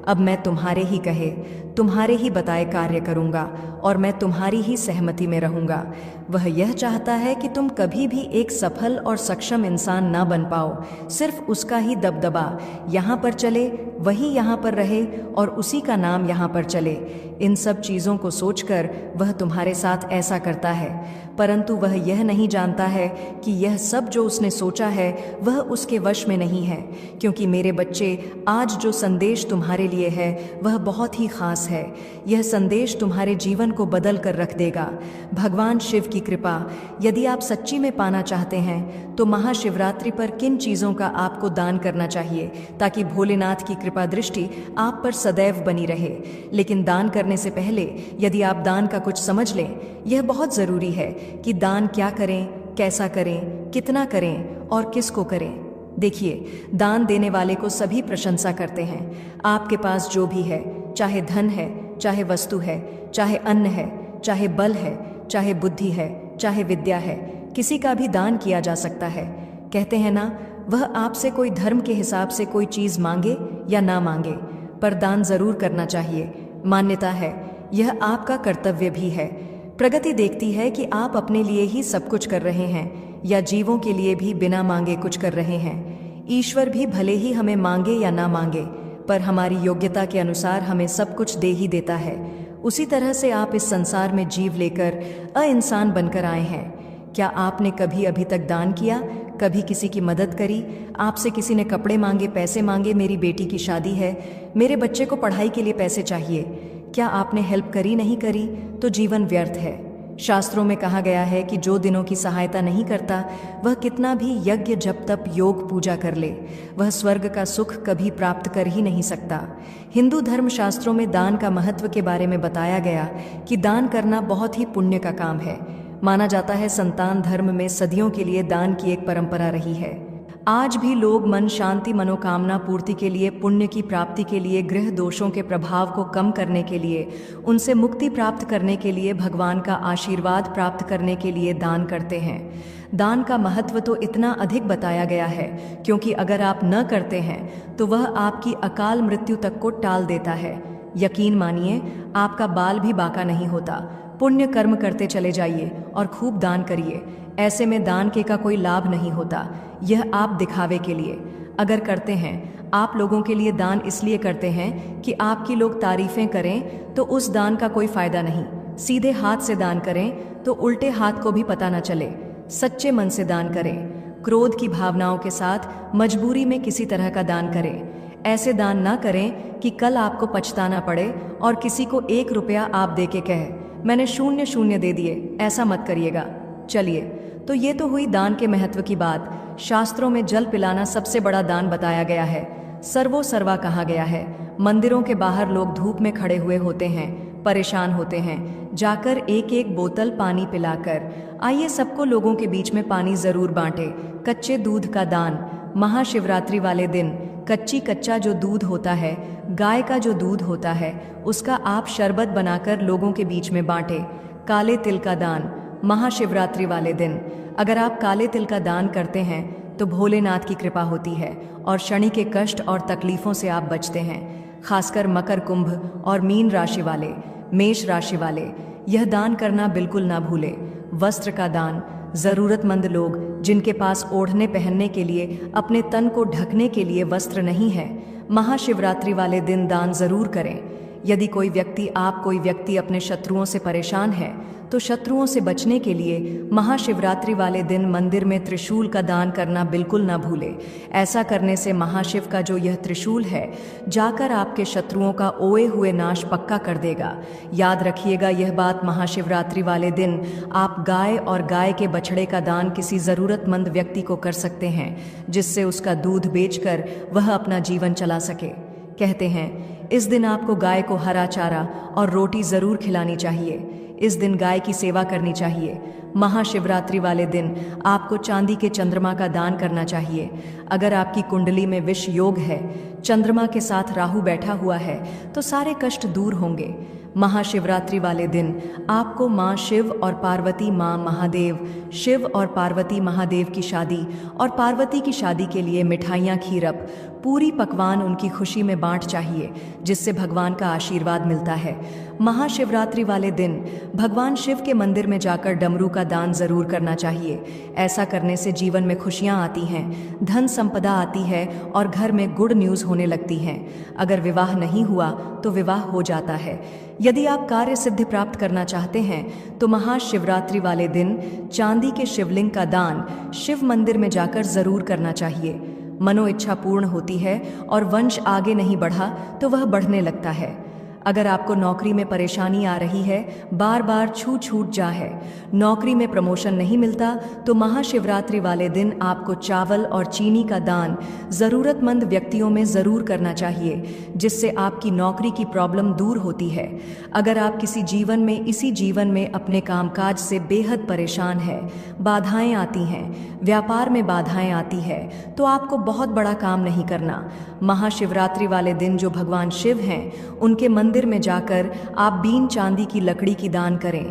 अब मैं तुम्हारे ही कहे, तुम्हारे ही बताए कार्य करूँगा और मैं तुम्हारी ही सहमति में रहूँगा। वह यह चाहता है कि तुम कभी भी एक सफल और सक्षम इंसान ना बन पाओ। सिर्फ उसका ही दबदबा यहाँ पर चले, वही यहाँ पर रहे और उसी का नाम यहाँ पर चले। इन सब चीज़ों को सोचकर वह तुम्हारे साथ ऐसा करता है, परंतु वह यह नहीं जानता है कि यह सब जो उसने सोचा है वह उसके वश में नहीं है। क्योंकि मेरे बच्चे, आज जो संदेश तुम्हारे लिए है वह बहुत ही खास है। यह संदेश तुम्हारे जीवन को बदल कर रख देगा। भगवान शिव की कृपा यदि आप सच्ची में पाना चाहते हैं तो महाशिवरात्रि पर किन चीज़ों का आपको दान करना चाहिए ताकि भोलेनाथ की कृपा दृष्टि आप पर सदैव बनी रहे। लेकिन दान करने से पहले यदि आप दान का कुछ समझ लें, यह बहुत ज़रूरी है कि दान क्या करें, कैसा करें, कितना करें और किसको करें। देखिए, दान देने वाले को सभी प्रशंसा करते हैं। आपके पास जो भी है, चाहे धन है, चाहे वस्तु है, चाहे अन्न है, चाहे बल है, चाहे बुद्धि है, चाहे विद्या है, किसी का भी दान किया जा सकता है। कहते हैं ना, वह आपसे कोई धर्म के हिसाब से कोई चीज़ मांगे या ना मांगे, पर दान जरूर करना चाहिए। मान्यता है, यह आपका कर्तव्य भी है। प्रगति देखती है कि आप अपने लिए ही सब कुछ कर रहे हैं या जीवों के लिए भी बिना मांगे कुछ कर रहे हैं। ईश्वर भी भले ही हमें मांगे या ना मांगे, पर हमारी योग्यता के अनुसार हमें सब कुछ दे ही देता है। उसी तरह से आप इस संसार में जीव लेकर इंसान बनकर आए हैं। क्या आपने कभी अभी तक दान किया, कभी किसी की मदद करी? आपसे किसी ने कपड़े मांगे, पैसे मांगे, मेरी बेटी की शादी है, मेरे बच्चे को पढ़ाई के लिए पैसे चाहिए, क्या आपने हेल्प करी? नहीं करी तो जीवन व्यर्थ है। शास्त्रों में कहा गया है कि जो दिनों की सहायता नहीं करता वह कितना भी यज्ञ जप तप योग पूजा कर ले, वह स्वर्ग का सुख कभी प्राप्त कर ही नहीं सकता। हिंदू धर्म शास्त्रों में दान का महत्व के बारे में बताया गया कि दान करना बहुत ही पुण्य का काम है। माना जाता है संतान धर्म में सदियों के लिए दान की एक परंपरा रही है। आज भी लोग मन शांति, मनोकामना पूर्ति के लिए, पुण्य की प्राप्ति के लिए, गृह दोषों के प्रभाव को कम करने के लिए, उनसे मुक्ति प्राप्त करने के लिए, भगवान का आशीर्वाद प्राप्त करने के लिए दान करते हैं। दान का महत्व तो इतना अधिक बताया गया है क्योंकि अगर आप न करते हैं तो वह आपकी अकाल मृत्यु तक को टाल देता है। यकीन मानिए, आपका बाल भी बाका नहीं होता। पुण्य कर्म करते चले जाइए और खूब दान करिए। ऐसे में दान के का कोई लाभ नहीं होता, यह आप दिखावे के लिए। अगर करते हैं, आप लोगों के लिए दान इसलिए करते हैं कि आपकी लोग तारीफें करें, तो उस दान का कोई फायदा नहीं। सीधे हाथ से दान करें तो उल्टे हाथ को भी पता न चले। सच्चे मन से दान करें, क्रोध की भावनाओं के साथ मजबूरी में किसी तरह का दान करें। ऐसे दान ना करें कि कल आपको पछताना पड़े और किसी को 1 रुपया आप दे के कहे मैंने 0 दे दिए। ऐसा मत करिएगा। चलिए, तो ये तो हुई दान के महत्व की बात। शास्त्रों में जल पिलाना सबसे बड़ा दान बताया गया है। सर्वो सर्वा कहा गया है। मंदिरों के बाहर लोग धूप में खड़े हुए होते हैं, परेशान होते हैं, जाकर एक एक बोतल पानी पिलाकर आइए सबको लोगों के बीच में पानी जरूर बांटे। कच्चे दूध का दान, महाशिवरात्रि वाले दिन कच्चा जो दूध होता है, गाय का जो दूध होता है, उसका आप शरबत बनाकर लोगों के बीच में बांटे। काले तिल का दान, महाशिवरात्रि वाले दिन अगर आप काले तिल का दान करते हैं तो भोलेनाथ की कृपा होती है और शनि के कष्ट और तकलीफों से आप बचते हैं। खासकर मकर, कुंभ और मीन राशि वाले, मेष राशि वाले यह दान करना बिल्कुल ना भूले। वस्त्र का दान, ज़रूरतमंद लोग जिनके पास ओढ़ने पहनने के लिए, अपने तन को ढकने के लिए वस्त्र नहीं है, महाशिवरात्रि वाले दिन दान जरूर करें। यदि कोई व्यक्ति अपने शत्रुओं से परेशान है तो शत्रुओं से बचने के लिए महाशिवरात्रि वाले दिन मंदिर में त्रिशूल का दान करना बिल्कुल ना भूले। ऐसा करने से महाशिव का जो यह त्रिशूल है जाकर आपके शत्रुओं का ओए हुए नाश पक्का कर देगा। याद रखिएगा यह बात, महाशिवरात्रि वाले दिन आप गाय और गाय के बछड़े का दान किसी ज़रूरतमंद व्यक्ति को कर सकते हैं, जिससे उसका दूध बेचकर वह अपना जीवन चला सके। कहते हैं इस दिन आपको गाय को हरा चारा और रोटी ज़रूर खिलानी चाहिए। इस दिन गाय की सेवा करनी चाहिए। महाशिवरात्रि वाले दिन आपको चांदी के चंद्रमा का दान करना चाहिए। अगर आपकी कुंडली में विष योग है, चंद्रमा के साथ राहु बैठा हुआ है, तो सारे कष्ट दूर होंगे। महाशिवरात्रि वाले दिन आपको माँ शिव और पार्वती माँ महादेव, शिव और पार्वती महादेव की शादी और पार्वती की शादी के लिए मिठाइयाँ, खीरप, पूरी पकवान उनकी खुशी में बांट चाहिए, जिससे भगवान का आशीर्वाद मिलता है। महाशिवरात्रि वाले दिन भगवान शिव के मंदिर में जाकर डमरू का दान जरूर करना चाहिए। ऐसा करने से जीवन में खुशियां आती हैं, धन संपदा आती है और घर में गुड न्यूज़ होने लगती हैं। अगर विवाह नहीं हुआ तो विवाह हो जाता है। यदि आप कार्य सिद्धि प्राप्त करना चाहते हैं तो महाशिवरात्रि वाले दिन चांदी के शिवलिंग का दान शिव मंदिर में जाकर जरूर करना चाहिए। मनो इच्छा पूर्ण होती है और वंश आगे नहीं बढ़ा तो वह बढ़ने लगता है। अगर आपको नौकरी में परेशानी आ रही है, बार बार छूट जा है, नौकरी में प्रमोशन नहीं मिलता, तो महाशिवरात्रि वाले दिन आपको चावल और चीनी का दान ज़रूरतमंद व्यक्तियों में ज़रूर करना चाहिए, जिससे आपकी नौकरी की प्रॉब्लम दूर होती है। अगर आप इसी जीवन में अपने कामकाज से बेहद परेशान है, बाधाएं आती हैं, व्यापार में बाधाएं आती है, तो आपको बहुत बड़ा काम नहीं करना। महाशिवरात्रि वाले दिन जो भगवान शिव हैं उनके मंदिर में जाकर आप बीन चांदी की लकड़ी की दान करें।